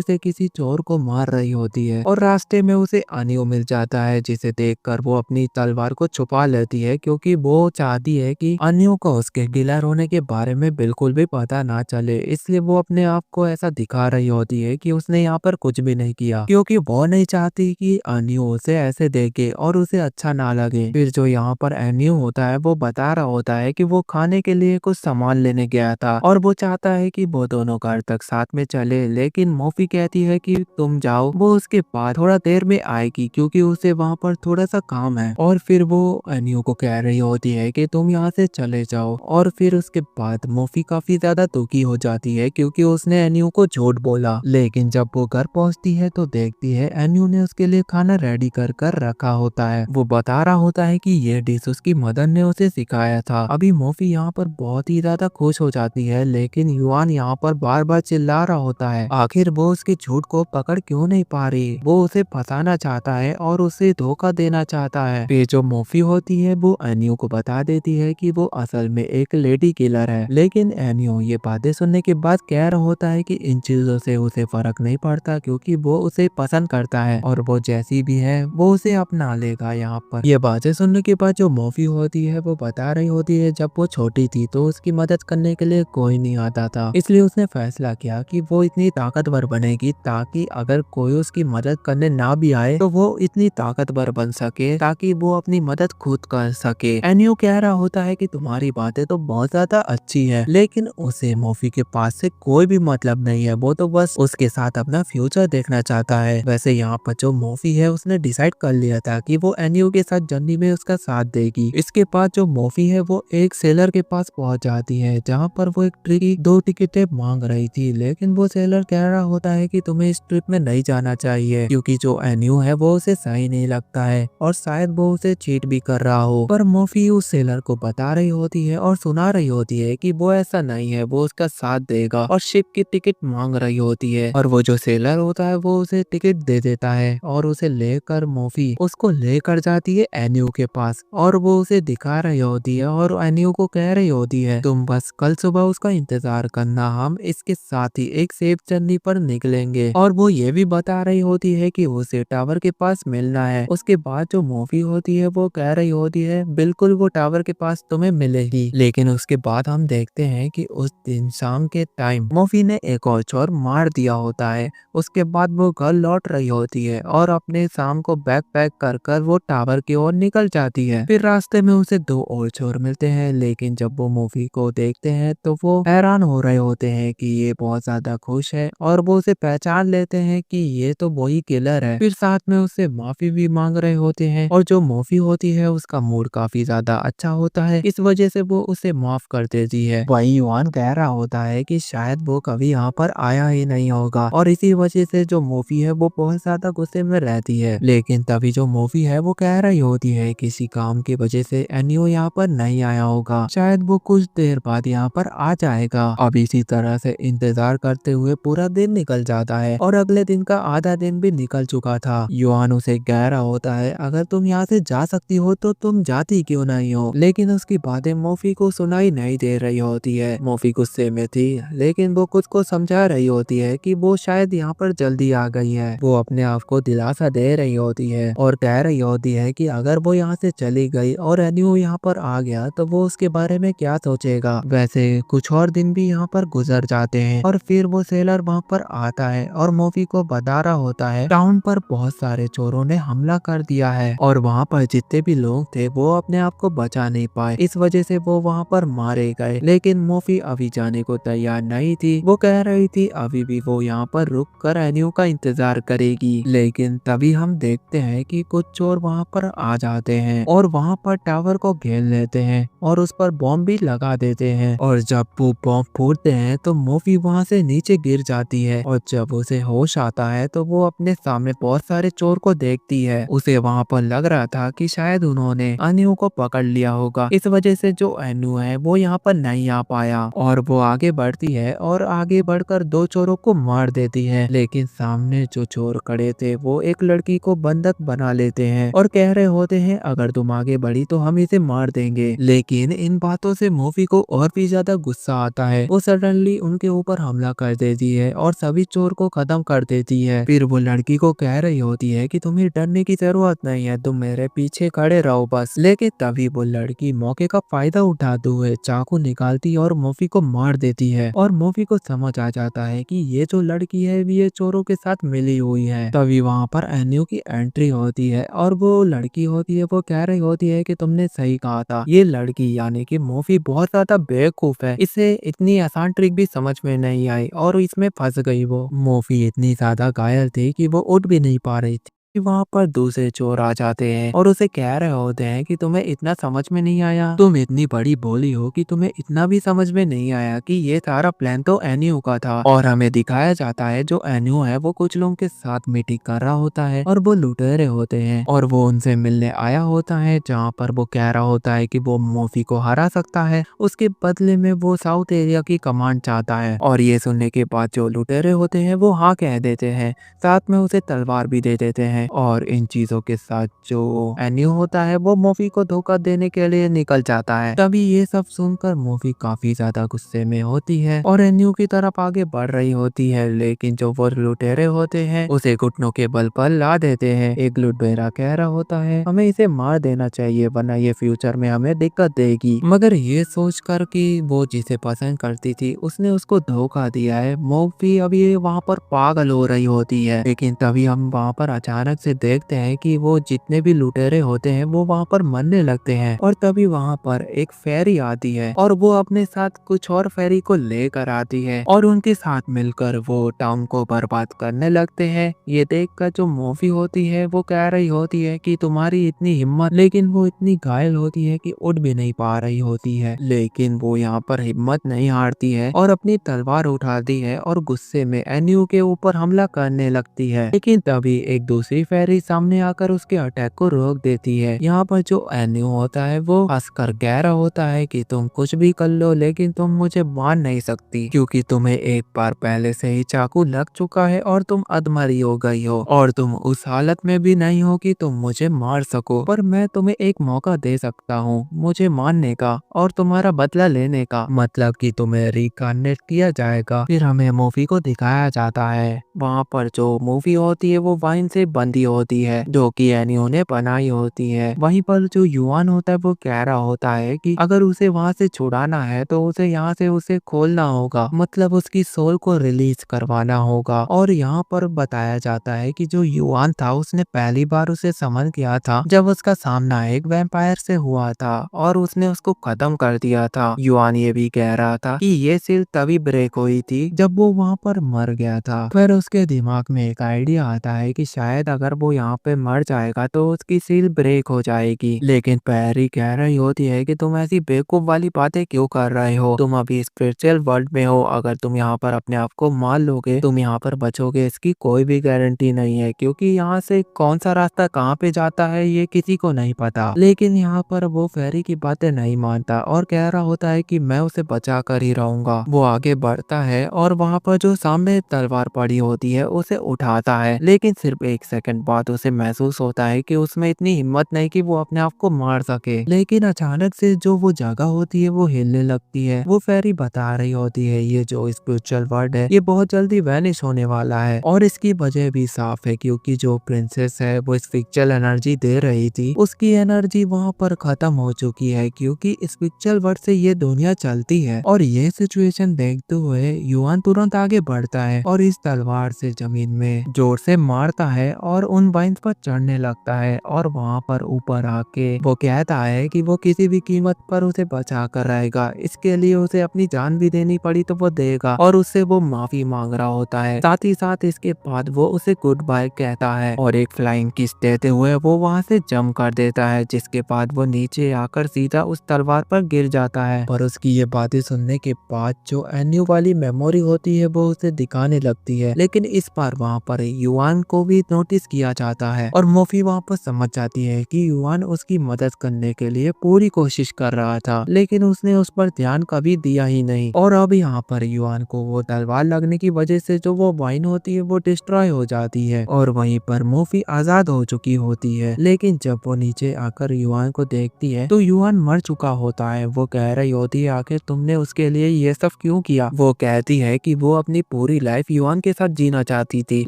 से किसी चोर को मार रही होती है और रास्ते में उसे अनियो मिल जाता है, जिसे देखकर वो अपनी तलवार को छुपा लेती है क्योंकि वो चाहती है कि अनियो को उसके किलर होने के बारे में बिल्कुल भी पता ना चले। इसलिए वो अपने आप को ऐसा दिखा रही होती है कि उसने यहाँ पर कुछ भी नहीं किया, क्योंकि वो नहीं चाहती कि अनियो उसे ऐसे देखे और उसे अच्छा ना लगे। फिर जो यहाँ पर एनियो होता है वो बता रहा होता है कि वो खाने के लिए कुछ सामान लेने गया था और वो चाहता है कि वो दोनों घर तक साथ में चले, लेकिन मोफी कहती है कि तुम जाओ, वो उसके बाद थोड़ा देर में आएगी क्योंकि उसे वहाँ पर थोड़ा सा काम है। और फिर वो एनियो को कह रही होती है कि तुम यहाँ से चले जाओ। और फिर उसके बाद मोफी काफी ज्यादा दुखी हो जाती है क्योंकि उसने एनियो को झूठ बोला। लेकिन जब वो घर पहुंचती है तो देखती है एनियो ने उसके लिए खाना रेडी कर कर रखा होता है। वो बता रहा होता है कि ये डिश उसकी मदर ने उसे सिखाया था। अभी मोफी यहाँ पर बहुत ही ज्यादा खुश हो जाती है, लेकिन युआन यहाँ पर बार बार चिल्ला रहा होता है आखिर वो उसके झूठ को पकड़ क्यों नहीं पा रही। वो उसे फंसाना चाहता है और उसे धोखा देना चाहता है। फिर जो मोफी होती है वो एनियो को बता देती है कि वो असल में एक लेडी किलर है, लेकिन एनियो ये बातें सुनने के बाद कह रहा होता है कि इन चीजों से उसे फर्क नहीं पड़ता क्योंकि वो उसे पसंद करता है और वो जैसी भी है वो उसे अपना लेगा। यहाँ पर ये बातें सुनने के बाद जो मोफी होती है वो बता रही होती है जब वो छोटी थी तो उसकी मदद करने के लिए कोई नहीं आता था, इसलिए उसने फैसला किया कि वो इतनी ताकतवर बनेगी ताकि अगर कोई उसकी मदद करने ना भी आए तो वो इतनी ताकतवर बन सके ताकि वो अपनी मदद खुद कर सके। एनियो कह रहा होता है कि तुम्हारी बातें तो बहुत ज्यादा अच्छी है, लेकिन उसे मोफी के पास से कोई भी मतलब नहीं है, वो तो बस उसके साथ अपना फ्यूचर देखना चाहता है। वैसे यहाँ पर जो मोफी है उसने डिसाइड कर लिया था कि वो एनियो के साथ जर्नी में उसका साथ देगी। इसके बाद जो मोफी है वो एक सेलर के पास पहुंच जाती है जहाँ पर वो एक ट्रिप की 2 टिकटें मांग रही थी, लेकिन वो सेलर कह रहा होता है कि तुम्हें इस ट्रिप में नहीं जाना चाहिए क्योंकि जो एनियो है वो उसे सही नहीं लगता है और शायद वो उसे चीट भी कर रहा हो। पर मोफी उस सेलर को बता रही होती है और सुना रही होती है कि वो ऐसा नहीं है, वो उसका साथ देगा और शिप की टिकट मांग रही होती है। और वो जो सेलर होता है वो उसे टिकट दे देता है और उसे लेकर मोफी उसको लेकर जाती है एनियो के पास और वो उसे दिखा रही होती है और एनियो को कह रही होती है तुम बस कल सुबह उसका इंतजार करना, हम इसके साथ ही एक सेफ जर्नी पर निकलेंगे। और वो ये भी बता रही होती है कि उसे टावर के पास मिलना है। उसके बाद जो मोफी होती है वो कह रही होती है बिल्कुल वो टावर के पास तुम्हें मिलेगी। लेकिन उसके बाद हम देखते हैं कि उस दिन शाम के टाइम मोफी ने एक और चोर मार दिया होता है। उसके बाद वो घर लौट रही होती है और अपने शाम को बैग पैक कर कर वो टावर की ओर निकल जाती है। फिर रास्ते में उसे 2 और चोर मिलते हैं, लेकिन जब वो मोफी को देखते हैं तो वो हैरान हो रहे होते हैं कि ये बहुत ज्यादा खुश है और वो उसे पहचान लेते हैं कि ये तो वही किलर है। फिर साथ में उससे माफी भी मांग रहे होते हैं और जो मोफी होती है उसका मूड काफी ज्यादा अच्छा होता है, इस वजह से वो उसे माफ कर देती है। वही युआन कह रहा होता है कि शायद वो कभी यहाँ पर आया ही नहीं होगा और इसी वजह से जो मोफी है वो बहुत ज्यादा गुस्से में रहती है। लेकिन तभी जो मोफी है वो कह रही होती है किसी काम की वजह से एनियो यहाँ पर नहीं आया होगा, शायद वो कुछ देर बाद यहाँ पर आ जाएगा। अब इसी तरह से इंतजार करते हुए पूरा दिन निकल जाता है और अगले दिन का आधा दिन भी निकल चुका था। युआन उसे कह रहा होता है अगर तुम यहाँ से जा सकती हो तो तुम जाती क्यों नहीं हो, लेकिन उसकी बातें मोफी को सुनाई नहीं दे रही होती है। मोफी गुस्से में थी, लेकिन वो खुद को समझा रही होती है कि वो शायद यहाँ पर जल्दी आ गई है। वो अपने आप को दिलासा दे रही होती है और कह रही होती है कि अगर वो यहाँ से चली गई और एनियो यहाँ पर आ गया तो वो उसके बारे में क्या सोचेगा। वैसे कुछ और दिन भी यहाँ पर गुजर जाते हैं और फिर वो सेलर वहाँ पर आता है और मोफी को बता रहा होता है टाउन पर बहुत सारे चोरों ने हमला कर दिया है और वहाँ पर जितने भी लोग थे वो अपने आप को बचा नहीं पाए, इस वजह से वो वहाँ पर मारे गए। लेकिन मोफी अभी जाने को तैयार नहीं थी, वो कह रही थी अभी भी वो यहाँ पर रुक कर एनियो का इंतजार करेगी। लेकिन तभी हम देखते हैं कि कुछ चोर वहाँ पर आ जाते हैं और वहाँ पर टावर को घेर लेते हैं और उस पर बॉम्ब भी लगा देते हैं और जब वो बॉम्ब फूटते हैं तो मोफी वहाँ से नीचे गिर जाती है और जब उसे होश आता है तो वो अपने सामने बहुत सारे चोर को देखती है। उसे वहाँ पर लग रहा था कि शायद उन्होंने एनियो को पकड़ लिया होगा, इस वजह से जो एनु है वो यहाँ पर नहीं आ पाया और वो आगे बढ़ती है और आगे बढ़कर 2 चोरों को मार देती है, लेकिन सामने जो चोर खड़े थे वो एक लड़की को बंधक बना लेते हैं और कह रहे होते हैं अगर तुम आगे बढ़ी तो हम इसे मार देंगे। लेकिन इन बातों से मूवी को और भी ज्यादा गुस्सा आता है। वो सडनली उनके ऊपर हमला कर देती है और सभी चोर को खत्म कर देती है। फिर वो लड़की को कह रही होती है कि तुम्हें डरने की जरूरत नहीं है, तुम मेरे पीछे खड़े रहो बस। लेकिन तभी वो लड़की मौके का फायदा उठाते हुए चाकू निकालती और मूवी को मार देती है और मूवी को समझ आ जाता है कि ये जो लड़की है ये चोरों के साथ मिली हुई है। तभी वहाँ पर एन्यू की एंट्री होती है और वो लड़की होती है वो कह रही होती है कि तुमने सही कहा था, ये लड़की यानी कि मूवी बहुत ज्यादा बेवकूफ है, इसे इतनी आसान ट्रिक भी समझ में नहीं आई और इसमें फंस गई। वो मूवी इतनी ज्यादा घायल थी कि वो उठ भी नहीं पा रही थी। वहाँ पर दूसरे चोर आ जाते हैं और उसे कह रहे होते हैं कि तुम्हें इतना समझ में नहीं आया, तुम इतनी बड़ी भोली हो कि तुम्हें इतना भी समझ में नहीं आया कि ये सारा प्लान तो एन्यू का था। और हमें दिखाया जाता है जो एन्यू है वो कुछ लोगों के साथ मीटिंग कर रहा होता है और वो लुटेरे होते हैं और वो उनसे मिलने आया होता है, जहाँ पर वो कह रहा होता है कि वो मूवी को हरा सकता है, उसके बदले में वो साउथ एरिया की कमांड चाहता है। और ये सुनने के बाद जो लुटेरे होते हैं वो हाँ कह देते हैं, साथ में उसे तलवार भी दे देते हैं। और इन चीजों के साथ जो एन्यू होता है वो मूवी को धोखा देने के लिए निकल जाता है। तभी ये सब सुनकर मूवी काफी ज्यादा गुस्से में होती है और एन्यू की तरफ आगे बढ़ रही होती है, लेकिन जो वो लुटेरे होते हैं उसे घुटनों के बल पर ला देते हैं। एक लुटेरा कह रहा होता है हमें इसे मार देना चाहिए वरना ये फ्यूचर में हमें दिक्कत देगी, मगर ये सोचकर कि वो जिसे पसंद करती थी उसने उसको धोखा दिया है, मूवी अभी वहाँ पर पागल हो रही होती है। लेकिन तभी हम वहाँ पर अचानक से देखते हैं कि वो जितने भी लुटेरे होते हैं वो वहाँ पर मरने लगते हैं और तभी वहाँ पर एक फेरी आती है और वो अपने साथ कुछ और फेरी को लेकर आती है और उनके साथ मिलकर वो टाउन को बर्बाद करने लगते हैं। ये देखकर जो मूवी होती है वो कह रही होती है कि तुम्हारी इतनी हिम्मत, लेकिन वो इतनी घायल होती है कि उठ भी नहीं पा रही होती है। लेकिन वो यहाँ पर हिम्मत नहीं हारती है और अपनी तलवार उठाती है और गुस्से में एन्यू के ऊपर हमला करने लगती है। लेकिन तभी एक दूसरी फेरी सामने आकर उसके अटैक को रोक देती है। यहाँ पर जो एन्यू होता है वो हंसकर कह रहा होता है कि तुम कुछ भी कर लो लेकिन तुम मुझे मार नहीं सकती, क्योंकि तुम्हें एक बार पहले से ही चाकू लग चुका है और तुम अधमरी हो गई हो और तुम उस हालत में भी नहीं हो कि तुम मुझे मार सको। पर मैं तुम्हें एक मौका दे सकता हूँ मुझे मारने का और तुम्हारा बदला लेने का, मतलब कि तुम्हें रिकार्नेट किया जाएगा। फिर हमें मूवी को दिखाया जाता है, वहाँ पर जो मूवी होती है वो वाइन से बंधी होती है जो कि एनियो ने बनाई होती है। वहीं पर जो युआन होता है वो कह रहा होता है कि अगर उसे वहाँ से छुड़ाना है तो उसे यहाँ से उसे खोलना होगा, मतलब उसकी सोल को रिलीज करवाना होगा। और यहाँ पर बताया जाता है कि जो युआन था उसने पहली बार उसे समन किया था जब उसका सामना एक वैम्पायर से हुआ था और उसने उसको खत्म कर दिया था। युआन ये भी कह रहा था कि ये सील तभी ब्रेक हुई थी जब वो वहाँ पर मर गया था। फिर उसके दिमाग में एक आइडिया आता है कि शायद अगर वो यहाँ पे मर जाएगा तो उसकी सील ब्रेक हो जाएगी। लेकिन पैरी कह रही होती है कि तुम ऐसी बेवकूफ वाली बातें क्यों कर रहे हो, तुम अभी स्पिरिचुअल वर्ल्ड में हो, अगर तुम यहाँ पर अपने आप को मार लोगे तुम यहाँ पर बचोगे इसकी कोई भी गारंटी नहीं है, क्योंकि यहाँ से कौन सा रास्ता कहाँ पे जाता है ये किसी को नहीं पता। लेकिन यहाँ पर वो फेरी की बातें नहीं मानता और कह रहा होता है कि मैं उसे बचा कर ही रहूंगा। वो आगे बढ़ता है और वहाँ पर जो सामने तलवार पड़ी होती है उसे उठाता है, लेकिन सिर्फ एक सेकंड बाद उसे महसूस होता है कि उसमें इतनी हिम्मत नहीं कि वो अपने आप को मार सके। लेकिन अचानक से जो वो जगह होती है वो हिलने लगती है। वो फेरी बता रही होती है ये जो स्पिरिचुअल वर्ल्ड है ये बहुत जल्दी वैनिश होने वाला है और इसकी वजह भी साफ है, क्योंकि जो प्रिंसेस है वो स्पिरिचुअल एनर्जी दे रही थी उसकी एनर्जी वहाँ पर खत्म हो चुकी है, क्योंकि स्पिरिचुअल वर्ल्ड से ये दुनिया चलती है। और ये सिचुएशन देखते हुए युआन तुरंत आगे बढ़ता है और इस तलवार से जमीन में जोर से मारता है और उन वाइन्स पर चढ़ने लगता है और वहाँ पर ऊपर आके वो कहता है कि वो किसी भी कीमत पर उसे बचा कर रहेगा, इसके लिए उसे अपनी जान भी देनी पड़ी तो वो देगा और उससे वो माफी मांग रहा होता है। साथ ही साथ इसके बाद वो उसे गुड बाय कहता है और एक फ्लाइंग किस देते हुए वो वहाँ से जंप कर देता है, जिसके बाद वो नीचे आकर सीधा उस तलवार पर गिर जाता है। पर उसकी ये बातें सुनने के बाद जो एन्यू वाली मेमोरी होती है वो उसे दिखाने लगती है, लेकिन इस बार वहाँ पर युआन को भी नोटिस नोटिस किया जाता है और मोफी वहाँ पर समझ जाती है कि युआन उसकी मदद करने के लिए पूरी कोशिश कर रहा था, लेकिन उसने उस पर ध्यान कभी दिया ही नहीं। और अब यहाँ पर युआन को वो तलवार लगने की वजह से जो वो वाइन होती है वो डिस्ट्रॉय हो जाती है और वहीं पर मोफी आजाद हो चुकी होती है। लेकिन जब वो नीचे आकर युआन को देखती है तो युआन मर चुका होता है। वो कह रही होती है आखिर तुमने उसके लिए ये सब क्यों किया। वो कहती है कि वो अपनी पूरी लाइफ युआन के साथ जीना चाहती थी,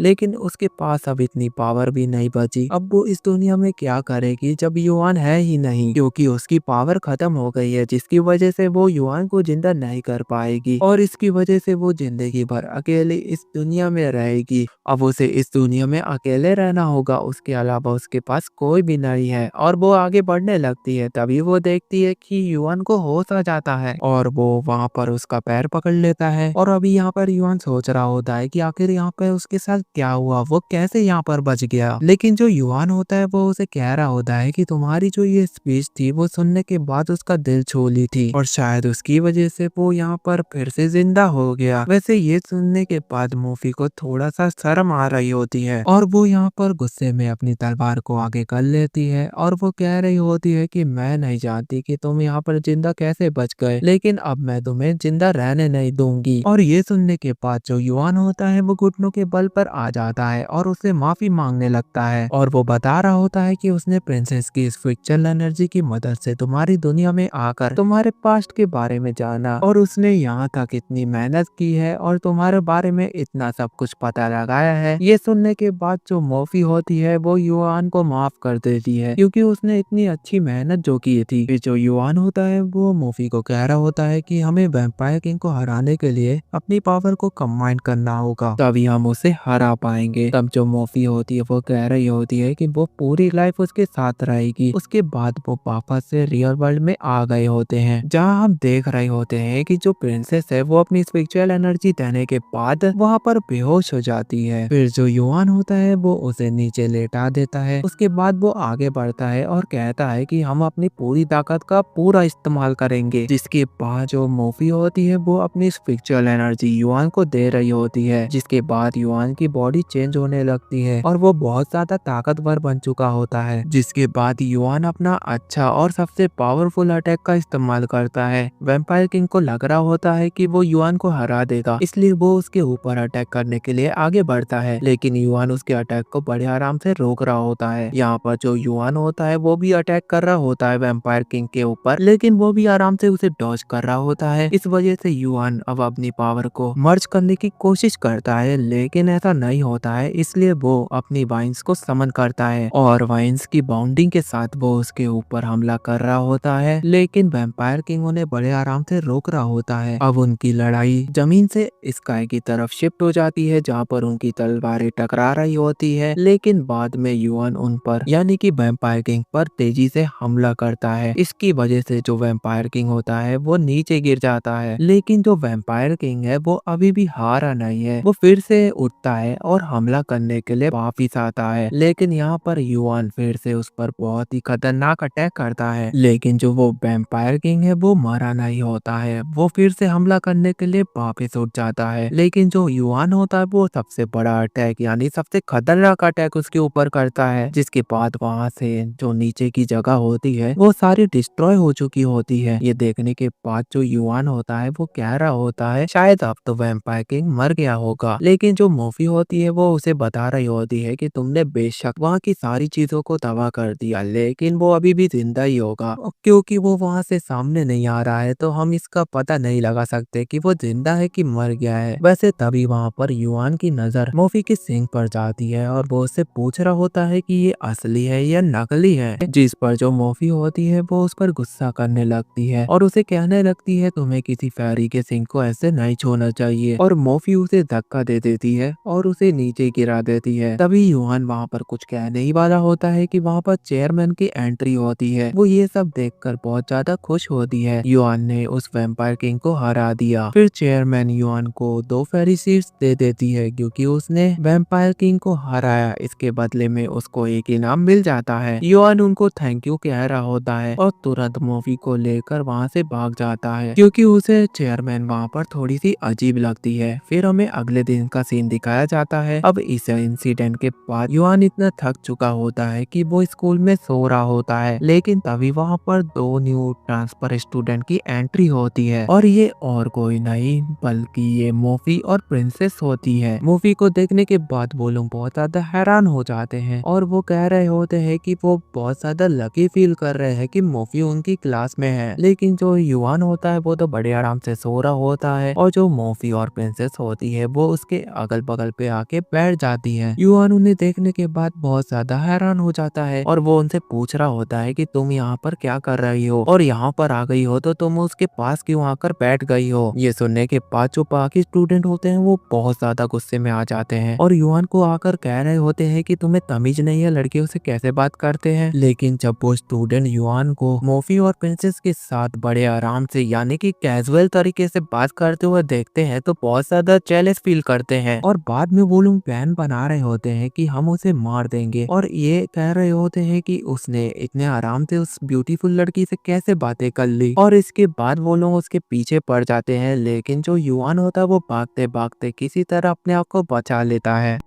लेकिन उसके पास अब इतनी पावर भी नहीं बची। अब वो इस दुनिया में क्या करेगी जब युआन है ही नहीं, क्योंकि उसकी पावर खत्म हो गई है, जिसकी वजह से वो युआन को जिंदा नहीं कर पाएगी और इसकी वजह से वो जिंदगी भर अकेले इस दुनिया में रहेगी। अब उसे इस दुनिया में अकेले रहना होगा, उसके अलावा उसके पास कोई भी नहीं है। और वो आगे बढ़ने लगती है, तभी वो देखती है कि युआन को होश आ जाता है और वो वहाँ पर उसका पैर पकड़ लेता है। और अभी यहाँ पर युआन सोच रहा होता है कि आखिर यहाँ पे उसके साथ क्या हुआ, वो कैसे यहाँ पर बच गया। लेकिन जो युआन होता है वो उसे कह रहा होता है कि तुम्हारी जो ये स्पीच थी वो सुनने के बाद उसका दिल छू ली थी और शायद उसकी वजह से वो यहाँ पर फिर से जिंदा हो गया। वैसे ये सुनने के बाद मोफी को थोड़ा सा शर्म आ रही होती है और वो यहाँ पर गुस्से में अपनी तलवार को आगे कर लेती है और वो कह रही होती है कि मैं नहीं जानती कि तुम यहाँ पर जिंदा कैसे बच गए, लेकिन अब मैं तुम्हें जिंदा रहने नहीं दूंगी। और ये सुनने के बाद जो युआन होता है वो घुटनों के बल पर आ जाता है और उससे माफी मांगने लगता है और वो बता रहा होता है कि उसने प्रिंसेस की स्पिरिचुअल एनर्जी की मदद से तुम्हारी दुनिया में आकर तुम्हारे पास्ट के बारे में जाना और उसने यहाँ तक इतनी मेहनत की है और तुम्हारे बारे में इतना सब कुछ पता लगाया है। ये सुनने के बाद जो मोफी होती है वो युआन को माफ कर देती है, क्योंकि उसने इतनी अच्छी मेहनत जो की थी। फिर जो युआन होता है वो मोफी को कह रहा होता है कि हमें वैम्पायर किंग को हराने के लिए अपनी पावर को कंबाइन करना होगा, तभी हम उसे हरा पाएंगे। तब जो मोफी होती है वो कह रही होती है कि वो पूरी लाइफ उसके साथ रहेगी। उसके बाद वो वापस से रियल वर्ल्ड में आ गए होते हैं, जहाँ हम देख रहे होते हैं कि जो प्रिंसेस है वो अपनी स्पिरिचुअल एनर्जी देने के बाद वहाँ पर बेहोश हो जाती है। फिर जो युआन होता है वो उसे नीचे लेटा देता है। उसके बाद वो आगे बढ़ता है और कहता है कि हम अपनी पूरी ताकत का पूरा इस्तेमाल करेंगे। जिसके बाद जो मोफी होती है वो अपनी स्पिरिचुअल एनर्जी युआन को दे रही होती है, जिसके बाद युआन की बॉडी चेंज होने लगती है और वो बहुत ज्यादा ताकतवर बन चुका होता है। जिसके बाद युआन अपना अच्छा और सबसे पावरफुल अटैक का इस्तेमाल करता है। वैम्पायर किंग को लग रहा होता है कि वो युआन को हरा देगा, इसलिए वो उसके ऊपर अटैक करने के लिए आगे बढ़ता है, लेकिन युआन उसके अटैक को बड़े आराम से रोक रहा होता है। यहाँ पर जो युआन होता है वो भी अटैक कर रहा होता है वैम्पायर किंग के ऊपर, लेकिन वो भी आराम से उसे डॉज कर रहा होता है। इस वजह से युआन अब अपनी पावर को मर्ज करने की कोशिश करता है, लेकिन ऐसा नहीं होता है, इसलिए वो अपनी वाइन्स को समन करता है और वाइन्स की बाउंडिंग के साथ वो उसके ऊपर हमला कर रहा होता है, लेकिन वैम्पायर किंग उन्हें बड़े आराम से रोक रहा होता है। अब उनकी लड़ाई जमीन से स्काई की तरफ शिफ्ट हो जाती है, जहाँ पर उनकी तलवारें टकरा रही होती है, लेकिन बाद में युआन उन पर यानी कि वैम्पायर किंग पर तेजी से हमला करता है। इसकी वजह से जो वैम्पायर किंग होता है वो नीचे गिर जाता है, लेकिन जो वैम्पायर किंग है वो अभी भी हारा नहीं है। वो फिर से उठता है और हमला करने के लिए वापिस आता है, लेकिन यहाँ पर युआन फिर से उस पर बहुत ही खतरनाक अटैक करता है, लेकिन जो वो वैम्पायर किंग है वो मरा नहीं होता है। वो फिर से हमला करने के लिए वापिस उठ जाता है, लेकिन जो युआन होता है वो सबसे बड़ा अटैक यानी सबसे खतरनाक अटैक उसके ऊपर करता है, जिसके बाद वहाँ से जो नीचे की जगह होती है वो सारी डिस्ट्रॉय हो चुकी होती है। ये देखने के बाद जो युआन होता है वो कह रहा होता है शायद अब तो वैम्पायर किंग मर गया होगा, लेकिन जो मोफी होती है वो उसे बता रही होती है कि तुमने बेशक वहाँ की सारी चीजों को तबाह कर दिया, लेकिन वो अभी भी जिंदा ही होगा। क्योंकि वो वहाँ से सामने नहीं आ रहा है तो हम इसका पता नहीं लगा सकते कि वो जिंदा है कि मर गया है। वैसे तभी वहाँ पर युआन की नजर मोफी के सिंह पर जाती है और वो उससे पूछ रहा होता है कि ये असली है या नकली है, जिस पर जो मोफी होती है वो उस पर गुस्सा करने लगती है और उसे कहने लगती है तुम्हें किसी फेरी के सिंह को ऐसे नहीं छोड़ना चाहिए, और मोफी उसे धक्का दे देती है और उसे नीचे गिरा देती है। तभी युआन वहाँ पर कुछ कहने ही वाला होता है कि वहाँ पर चेयरमैन की एंट्री होती है। वो ये सब देखकर बहुत ज्यादा खुश होती है, युआन ने उस वैम्पायर किंग को हरा दिया। फिर चेयरमैन युआन को 2 फेरी सीट्स दे देती है क्योंकि उसने वैम्पायर किंग को हराया। इसके बदले में उसको एक इनाम मिल जाता है। युआन उनको थैंक यू कह रहा होता है और तुरंत मोफी को लेकर वहाँ से भाग जाता है, क्योंकि उसे चेयरमैन वहाँ पर थोड़ी सी अजीब लगती है। फिर हमें अगले दिन का सीन दिखाया जाता है। अब इस इंसिडेंट के बाद युआन इतना थक चुका होता है कि वो स्कूल में सो रहा होता है, लेकिन तभी वहाँ पर दो न्यू ट्रांसफर स्टूडेंट की एंट्री होती है और ये और कोई नहीं बल्कि ये मोफी और प्रिंसेस होती है। मोफी को देखने के बाद वो लोग बहुत ज्यादा हैरान हो जाते हैं और वो कह रहे होते हैं कि वो बहुत ज्यादा लकी फील कर रहे हैं कि मोफी उनकी क्लास में है, लेकिन जो युआन होता है वो तो बड़े आराम से सो रहा होता है और जो मोफी और प्रिंसेस होती है वो उसके अगल बगल पे आके बैठ जाती है। युआन उन्हें देखने के बाद बहुत ज्यादा हैरान हो जाता है और वो उनसे पूछ रहा होता है कि तुम यहाँ पर क्या कर रही हो और यहाँ पर आ गई हो तो तुम उसके पास क्यों आकर बैठ गई हो। ये सुनने के बाद जो बाकी स्टूडेंट होते हैं वो बहुत ज्यादा गुस्से में आ जाते हैं और युआन को आकर कह रहे होते हैं कि तुम्हें तमीज नहीं है, लड़कियों से कैसे बात करते हैं। लेकिन जब वो स्टूडेंट युआन को मोफी और प्रिंसेस के साथ बड़े आराम से यानी कि कैजुअल तरीके से बात करते हुए देखते हैं तो बहुत ज्यादा जेलस फील करते हैं और बाद में वो लोग प्लान बना रहे होते हैं कि हम उसे मार देंगे और ये कह रहे होते हैं कि उसने इतने आराम से उस ब्यूटीफुल लड़की से कैसे बातें कर ली और इसके बाद वो लोग उसके पीछे पड़ जाते हैं। लेकिन जो युआन होता है वो भागते भागते किसी तरह अपने आप को बचा लेता है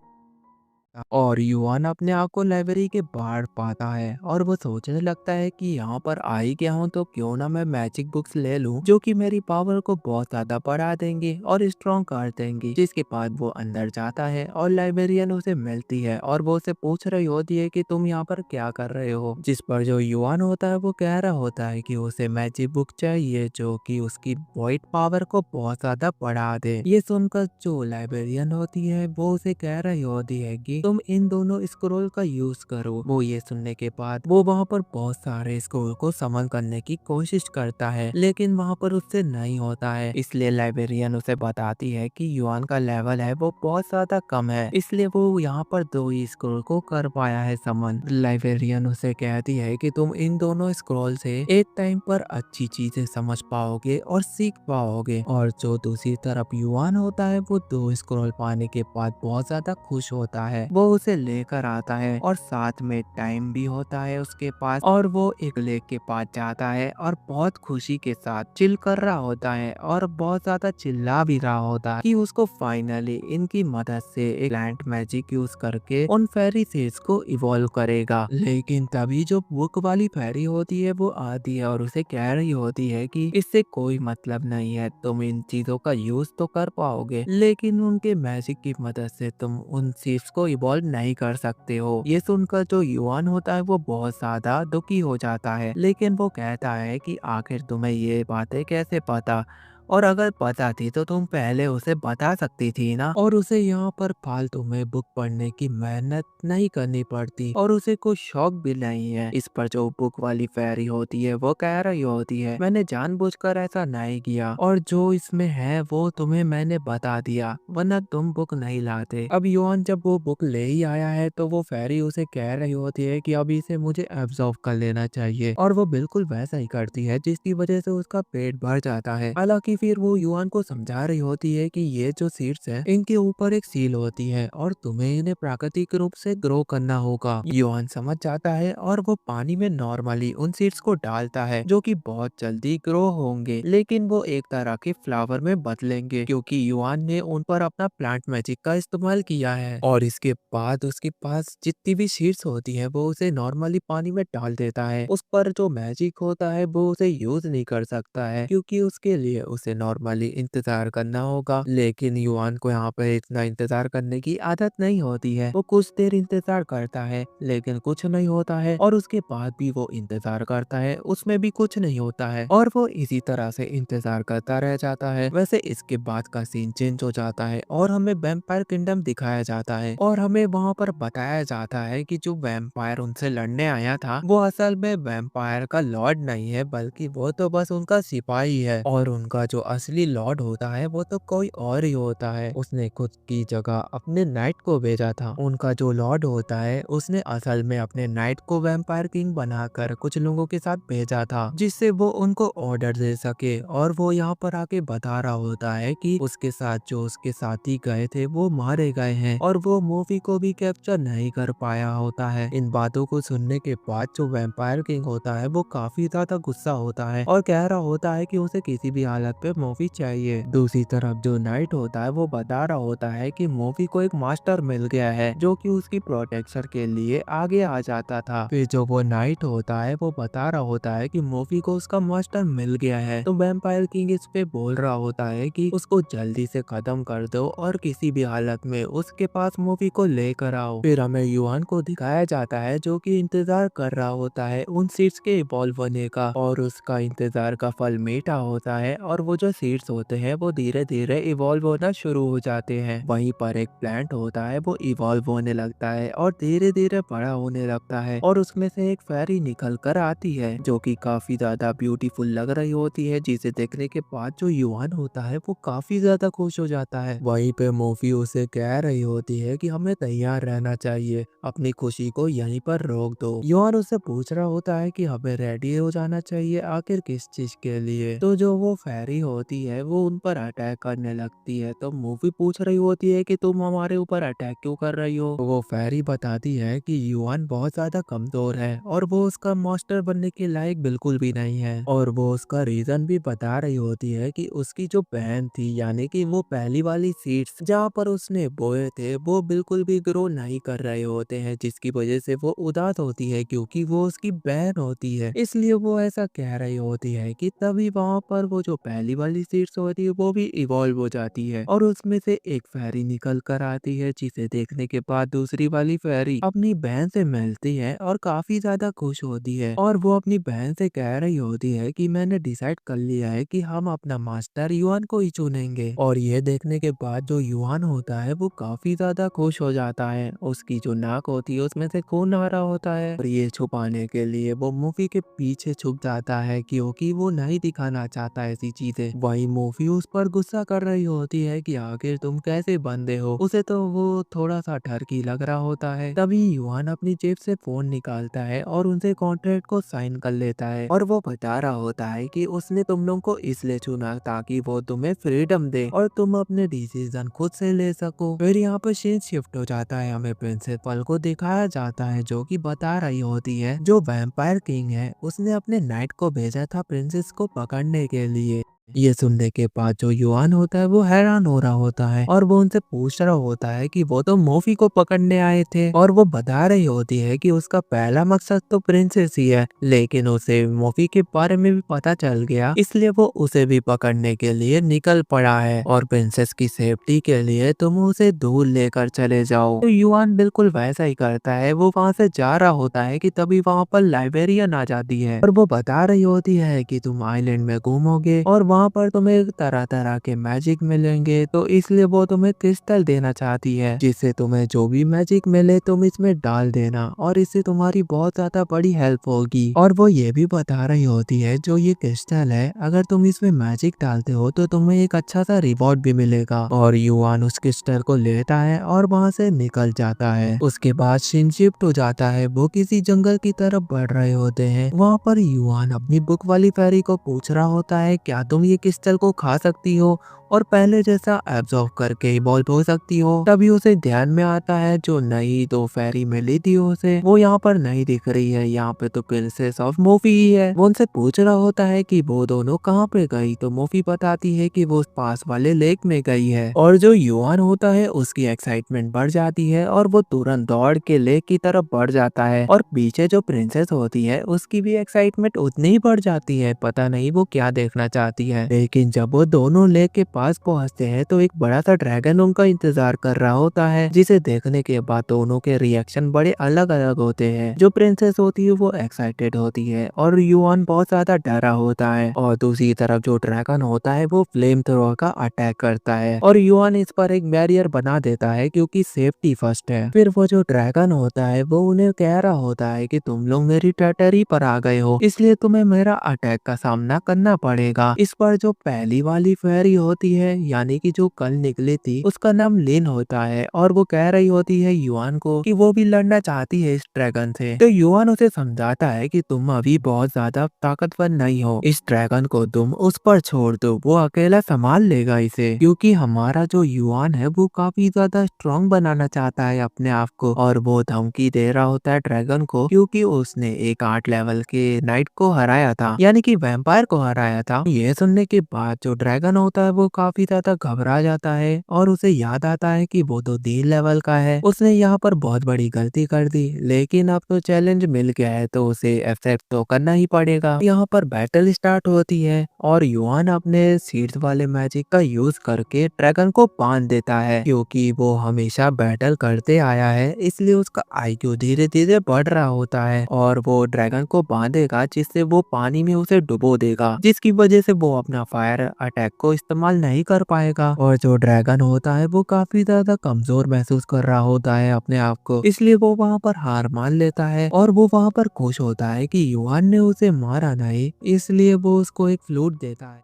और युआन अपने आप को लाइब्रेरी के बाहर पाता है और वो सोचने लगता है कि यहाँ पर आ ही गया हूँ तो क्यों ना मैं मैजिक बुक्स ले लूं जो कि मेरी पावर को बहुत ज्यादा बढ़ा देंगे और स्ट्रॉन्ग कर देंगी। जिसके बाद वो अंदर जाता है और लाइब्रेरियन उसे मिलती है और वो उसे पूछ रही होती है कि तुम यहाँ पर क्या कर रहे हो। जिस पर जो युआन होता है वो कह रहा होता है कि उसे मैजिक बुक चाहिए जो कि उसकी वाइट पावर को बहुत ज्यादा बढ़ा दे। ये सुनकर जो लाइब्रेरियन होती है वो उसे कह रही होती है कि तुम इन दोनों स्क्रोल का यूज करो। वो ये सुनने के बाद वो वहाँ पर बहुत सारे स्क्रोल को समन करने की कोशिश करता है लेकिन वहाँ पर उससे नहीं होता है, इसलिए लाइब्रेरियन उसे बताती है कि युआन का लेवल है वो बहुत ज्यादा कम है, इसलिए वो यहाँ पर दो ही स्क्रोल को कर पाया है समन। लाइब्रेरियन उसे कहती है कि तुम इन दोनों स्क्रोल से एक टाइम पर अच्छी चीजें समझ पाओगे और सीख पाओगे। और जो दूसरी तरफ युआन होता है वो दो स्क्रोल पाने के बाद बहुत ज्यादा खुश होता है। वो उसे लेकर आता है और साथ में टाइम भी होता है उसके पास और वो एक लेक के पास जाता है और बहुत खुशी के साथ चिल कर रहा होता है और बहुत ज्यादा चिल्ला भी रहा होता है कि उसको फाइनली इनकी मदद से एक प्लांट मैजिक यूज करके उन फेरी सीड्स को इवॉल्व करेगा। लेकिन तभी जो बुक वाली फेरी होती है वो आती है और उसे कह रही होती है कि इससे कोई मतलब नहीं है, तुम इन चीजों का यूज तो कर पाओगे लेकिन उनके मैजिक की मदद से तुम उन सीड्स को इवॉल्व नहीं कर सकते हो। ये सुनकर जो युआन होता है वो बहुत ज्यादा दुखी हो जाता है लेकिन वो कहता है कि आखिर तुम्हें ये बातें कैसे पता और अगर पता थी तो तुम पहले उसे बता सकती थी ना और उसे यहाँ पर फालतू में बुक पढ़ने की मेहनत नहीं करनी पड़ती और उसे कोई शौक भी नहीं है। इस पर जो बुक वाली फेरी होती है वो कह रही होती है मैंने जानबूझकर ऐसा नहीं किया और जो इसमें है वो तुम्हें मैंने बता दिया वरना तुम बुक नहीं लाते। अब युआन जब वो बुक ले ही आया है तो वो फेरी उसे कह रही होती है कि अभी इसे मुझे एब्जॉर्ब कर लेना चाहिए और वो बिल्कुल वैसा ही करती है जिसकी वजह से उसका पेट भर जाता है। हालांकि फिर वो युआन को समझा रही होती है कि ये जो सीड्स है इनके ऊपर एक सील होती है और तुम्हें इन्हें प्राकृतिक रूप से ग्रो करना होगा। युआन समझ जाता है और वो पानी में नॉर्मली उन सीड्स को डालता है जो कि बहुत जल्दी ग्रो होंगे लेकिन वो एक तरह के फ्लावर में बदलेंगे क्योंकि युआन ने उन पर अपना प्लांट मैजिक का इस्तेमाल किया है। और इसके बाद उसके पास जितनी भी सीड्स होती है वो उसे नॉर्मली पानी में डाल देता है। उस पर जो मैजिक होता है वो उसे यूज नहीं कर सकता है क्योंकि उसके लिए उसे नॉर्मली इंतजार करना होगा। लेकिन युआन को यहाँ पे इतना इंतजार करने की आदत नहीं होती है। वो कुछ देर इंतजार करता है लेकिन कुछ नहीं होता है और उसके बाद भी वो इंतजार करता है उसमें भी कुछ नहीं होता है और वो इसी तरह से इंतजार करता रह जाता है। वैसे इसके बाद का सीन चेंज हो जाता है और हमें वैम्पायर किंगडम दिखाया जाता है और हमें वहाँ पर बताया जाता है कि जो वैम्पायर उनसे लड़ने आया था वो असल में वैम्पायर का लॉर्ड नहीं है बल्कि वो तो बस उनका सिपाही है और उनका जो असली लॉर्ड होता है वो तो कोई और ही होता है। उसने खुद की जगह अपने नाइट को भेजा था। उनका जो लॉर्ड होता है उसने असल में अपने नाइट को वैम्पायर किंग बनाकर कुछ लोगों के साथ भेजा था जिससे वो उनको ऑर्डर दे सके और वो यहाँ पर आके बता रहा होता है कि उसके साथ जो उसके साथी गए थे वो मारे गए हैं और वो मूवी को भी कैप्चर नहीं कर पाया होता है। इन बातों को सुनने के बाद जो वैम्पायर किंग होता है वो काफी ज्यादा गुस्सा होता है और कह रहा होता है कि उसे किसी भी हालत पे मूवी चाहिए। दूसरी तरफ जो नाइट होता है वो बता रहा होता है कि मूवी को एक मास्टर मिल गया है जो कि उसकी प्रोटेक्शन के लिए आगे आ जाता था। फिर जो वो नाइट होता है वो बता रहा होता है कि मूवी को उसका मास्टर मिल गया है। तो वैम्पायर किंग इस पे बोल रहा होता है कि उसको जल्दी से खत्म कर दो और किसी भी हालत में उसके पास मूवी को लेकर आओ। फिर हमें युआन को दिखाया जाता है जो कि इंतजार कर रहा होता है उन सीड्स के इवॉल्व होने का, और उसका इंतजार का फल मीठा होता है और वो जो सीड्स होते हैं वो धीरे धीरे इवॉल्व होना शुरू हो जाते हैं। वहीं पर एक प्लांट होता है वो इवॉल्व होने लगता है और धीरे धीरे बड़ा होने लगता है, और उसमें से एक फेरी निकल कर आती है जो कि काफी ज्यादा ब्यूटीफुल लग रही होती है, जिसे देखने के बाद जो युआन होता है वो काफी ज्यादा खुश हो जाता है। वहीं पे मूवी उसे कह रही होती है कि हमें तैयार रहना चाहिए, अपनी खुशी को यहीं पर रोक दो। युआन उससे पूछ रहा होता है कि हमें रेडी हो जाना चाहिए, आखिर किस चीज के लिए। तो जो वो फेरी होती है वो उन पर अटैक करने लगती है। तो मूवी पूछ रही होती है कि तुम हमारे ऊपर अटैक क्यों कर रही हो। तो वो फेरी बताती है कि युआन बहुत ज्यादा कमजोर है और वो उसका मास्टर बनने के लायक बिल्कुल भी नहीं है, और वो उसका रीजन भी बता रही होती है कि उसकी जो बहन थी, यानी कि वो पहली वाली सीड्स जहाँ पर उसने बोए थे वो बिल्कुल भी ग्रो नहीं कर रहे होते हैं, जिसकी वजह से वो उदास होती है क्योंकि वो उसकी बहन होती है। इसलिए वो ऐसा कह रही होती है कि तभी वहाँ पर वो जो पहली वाली सीड्स होती है वो भी इवॉल्व हो जाती है और उसमें से एक फेरी निकल कर आती है, जिसे देखने के बाद दूसरी वाली फेरी अपनी बहन से मिलती है और काफी ज्यादा खुश होती है, और वो अपनी बहन से कह रही होती है कि मैंने डिसाइड कर लिया है कि हम अपना मास्टर युआन को ही चुनेंगे। और ये देखने के बाद जो युआन होता है वो काफी ज्यादा खुश हो जाता है, उसकी जो नाक होती है उसमें से खून आ रहा होता है, और ये छुपाने के लिए वो मूवी के पीछे छुप जाता है क्योंकि वो नहीं दिखाना चाहता ऐसी चीजें। वही मूवी उस पर गुस्सा कर रही होती है कि आखिर तुम कैसे बंदे हो। उसे तो वो थोड़ा सा ठरकी लग रहा होता है। तभी युआन अपनी जेब से फोन निकालता है और उनसे कॉन्ट्रैक्ट को साइन कर लेता है, और वो बता रहा होता है कि उसने तुम लोग को इसलिए चुना ताकि वो तुम्हें फ्रीडम दे और तुम अपने डिसीजन खुद से ले सको। फिर यहाँ पर सीन शिफ्ट हो जाता है, हमें प्रिंसिपल को दिखाया जाता है जो कि बता रही होती है जो वैम्पायर किंग है उसने अपने नाइट को भेजा था प्रिंसेस को पकड़ने के लिए। ये सुनने के बाद जो युआन होता है वो हैरान हो रहा होता है और वो उनसे पूछ रहा होता है कि वो तो मूवी को पकड़ने आए थे, और वो बता रही होती है कि उसका पहला मकसद तो प्रिंसेस ही है, लेकिन उसे मूवी के बारे में भी पता चल गया इसलिए वो उसे भी पकड़ने के लिए निकल पड़ा है, और प्रिंसेस की सेफ्टी के लिए तुम उसे दूर लेकर चले जाओ। तो युआन बिल्कुल वैसा ही करता है, वो वहाँ से जा रहा होता है कि तभी वहाँ पर लाइब्रेरियन आ जाती है और वो बता रही होती है कि तुम आइलैंड में घूमोगे और वहाँ पर तुम्हें तरह तरह के मैजिक मिलेंगे, तो इसलिए वो तुम्हें क्रिस्टल देना चाहती है जिससे तुम्हें जो भी मैजिक मिले तुम इसमें डाल देना और इससे तुम्हारी बहुत ज्यादा बड़ी हेल्प होगी। और वो ये भी बता रही होती है जो ये क्रिस्टल है अगर तुम इसमें मैजिक डालते हो तो तुम्हें एक अच्छा सा रिवॉर्ड भी मिलेगा। और युआन उस क्रिस्टल को लेता है और वहाँ से निकल जाता है। उसके बाद सीन शिफ्ट हो जाता है, वो किसी जंगल की तरफ बढ़ रहे होते हैं। वहाँ पर युआन अपनी बुक वाली फेरी को पूछ रहा होता है क्या तुम ये क्रिस्टल को खा सकती हो और पहले जैसा एब्जॉर्ब करके इवॉल्व हो सकती हो। तभी उसे ध्यान में आता है जो नई दो फेरी मिली थी उसे वो यहाँ पर नहीं दिख रही है, यहाँ पे तो प्रिंसेस ऑफ मूवी ही है। वो उनसे पूछ रहा होता है कि वो दोनों कहाँ पे गई, तो मूवी बताती है कि वो पास वाले लेक में गई है। और जो युआन होता है उसकी एक्साइटमेंट बढ़ जाती है और वो तुरंत दौड़ के लेक की तरफ बढ़ जाता है, और पीछे जो प्रिंसेस होती है उसकी भी एक्साइटमेंट उतनी ही बढ़ जाती है, पता नहीं वो क्या देखना चाहती है। लेकिन जब वो दोनों लेक के पास पहुंचते हैं तो एक बड़ा सा ड्रैगन उनका इंतजार कर रहा होता है, जिसे देखने के बाद दोनों के रिएक्शन बड़े अलग अलग होते हैं। जो प्रिंसेस होती है वो एक्साइटेड होती है और युआन बहुत ज्यादा डरा होता है, और दूसरी तरफ जो ड्रैगन होता है वो फ्लेम थ्रोअर का अटैक करता है और युआन इस पर एक बैरियर बना देता है क्योंकि सेफ्टी फर्स्ट है। फिर वो जो ड्रैगन होता है वो उन्हें कह रहा होता है कि तुम लोग मेरी टेरिटरी पर आ गए हो इसलिए तुम्हें मेरा अटैक का सामना करना पड़ेगा। इस पर जो पहली वाली फेरी होती है यानी कि जो कल निकली थी उसका नाम लिन होता है, और वो कह रही होती है युआन को कि वो भी लड़ना चाहती है इस ड्रैगन से। तो युआन उसे समझाता है कि तुम अभी बहुत ज्यादा ताकतवर नहीं हो, इस ड्रैगन को तुम उस पर छोड़ दो, वो अकेला संभाल लेगा इसे। क्योंकि हमारा जो युआन है वो काफी ज्यादा स्ट्रॉन्ग बनाना चाहता है अपने आप को, और वो धमकी दे रहा होता है ड्रैगन को क्योंकि उसने एक 8 लेवल के नाइट को हराया था यानी कि वैम्पायर को हराया था। ये सुनने सुनने के बाद जो ड्रैगन होता है वो काफी ज्यादा घबरा जाता है और उसे याद आता है कि वो तो 3 लेवल का है, उसने यहाँ पर बहुत बड़ी गलती कर दी, लेकिन अब तो चैलेंज मिल गया है तो उसे एक्सेप्ट तो करना ही पड़ेगा। यहाँ पर बैटल स्टार्ट होती है और युआन अपने सीड्स वाले मैजिक का यूज करके ड्रैगन को बांध देता है। क्योंकि वो हमेशा बैटल करते आया है इसलिए उसका आईक्यू धीरे धीरे बढ़ रहा होता है और वो ड्रैगन को बांधेगा जिससे वो पानी में उसे डुबो देगा, जिसकी वजह से वो अपना फायर अटैक को इस्तेमाल नहीं कर पाएगा। और जो ड्रैगन होता है वो काफी ज्यादा कमजोर महसूस कर रहा होता है अपने आप को, इसलिए वो वहाँ पर हार मान लेता है और वो वहाँ पर खुश होता है कि युआन ने उसे मारा नहीं, इसलिए वो उसको एक फ्लूट देता है।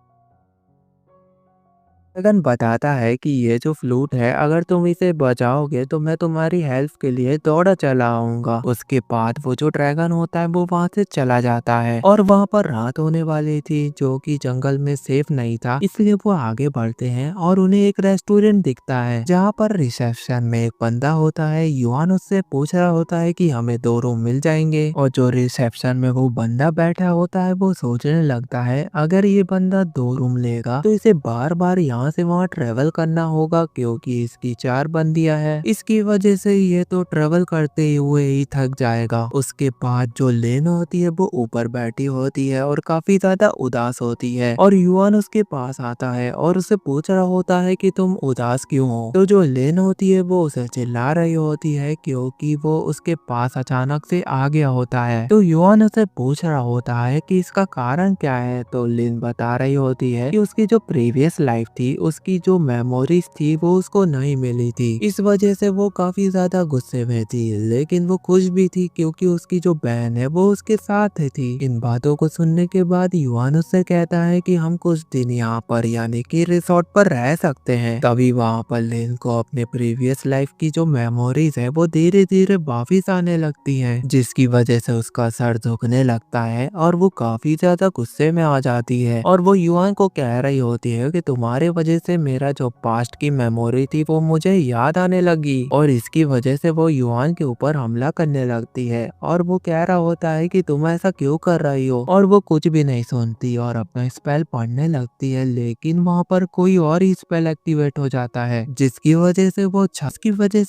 ड्रैगन बताता है कि ये जो फ्लूट है अगर तुम इसे बजाओगे तो मैं तुम्हारी हेल्प के लिए दौड़ा चला आऊंगा। उसके बाद वो जो ड्रैगन होता है वो वहाँ से चला जाता है और वहाँ पर रात होने वाली थी जो कि जंगल में सेफ नहीं था, इसलिए वो आगे बढ़ते हैं और उन्हें एक रेस्टोरेंट दिखता है जहाँ पर रिसेप्शन में एक बंदा होता है। युआन उससे पूछ रहा होता है कि हमें 2 रूम मिल जाएंगे और जो रिसेप्शन में वो बंदा बैठा होता है वो सोचने लगता है अगर ये बंदा 2 रूम लेगा तो इसे बार बार यहाँ से वहाँ ट्रेवल करना होगा क्योंकि इसकी 4 बंदियां हैं। इसकी वजह से ये तो ट्रेवल करते हुए ही थक जाएगा। उसके बाद जो लेन होती है वो ऊपर बैठी होती है और काफी ज्यादा उदास होती है और युआन उसके पास आता है और उससे पूछ रहा होता है कि तुम उदास क्यों हो। तो जो लेन होती है वो उसे चिल्ला रही होती है क्योंकि वो उसके पास अचानक से आ गया होता है। तो युआन उसे पूछ रहा होता है कि इसका कारण क्या है। तो लिन बता रही होती है कि उसकी जो प्रीवियस लाइफ थी उसकी जो मेमोरीज थी वो उसको नहीं मिली थी, इस वजह से वो काफी ज्यादा गुस्से में थी, लेकिन वो खुश भी थी क्योंकि उसकी जो बहन है वो उसके साथ थी। इन बातों को सुनने के बाद युआन उससे कहता है कि हम कुछ दिन यहाँ पर यानी कि रिसोर्ट पर रह सकते हैं। तभी वहाँ पर लिन को अपने प्रीवियस लाइफ की जो मेमोरीज है वो धीरे धीरे वापिस आने लगती है, जिसकी वजह से उसका सर झुकने लगता है और वो काफी ज्यादा गुस्से में आ जाती है और वो युआन को कह रही होती है कि तुम्हारे वजह से मेरा जो पास्ट की मेमोरी थी वो मुझे याद आने लगी और इसकी वजह से वो युआन के ऊपर हमला करने लगती है और वो कह रहा होता है कि तुम ऐसा क्यों कर रही हो और वो कुछ भी नहीं सुनती और अपना स्पेल पढ़ने लगती है, लेकिन वहाँ पर कोई और ही स्पेल एक्टिवेट हो जाता है जिसकी वजह से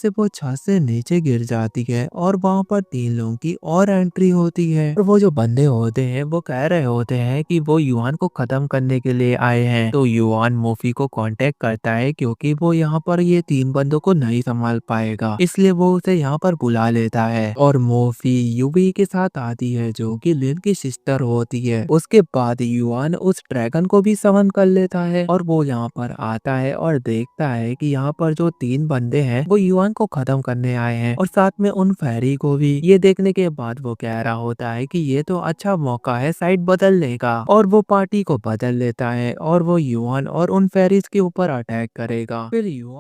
वो छत से नीचे गिर जाती है और वहाँ पर 3 लोगों की और एंट्री होती है और वो जो बंदे होते हैं वो कह रहे होते हैं कि वो युआन को खत्म करने के लिए आए हैं। तो युआन मोफी को कांटेक्ट करता है क्योंकि वो यहाँ पर ये 3 बंदों को नहीं संभाल पाएगा, इसलिए वो उसे यहाँ पर बुला लेता है और मोफी यूबी के साथ आती है जो कि लिन की सिस्टर होती है। उसके बाद युआन उस ड्रैगन को भी समन कर लेता है और वो यहाँ पर आता है और देखता है कि यहाँ पर जो 3 बंदे हैं वो युआन को खत्म करने आए हैं और साथ में उन फेरी को भी। ये देखने के बाद वो कह रहा होता है कि ये तो अच्छा मौका है साइड बदलने का और वो पार्टी को बदल लेता है और वो युआन और उन फेरीज के ऊपर अटैक करेगा। फिर युआन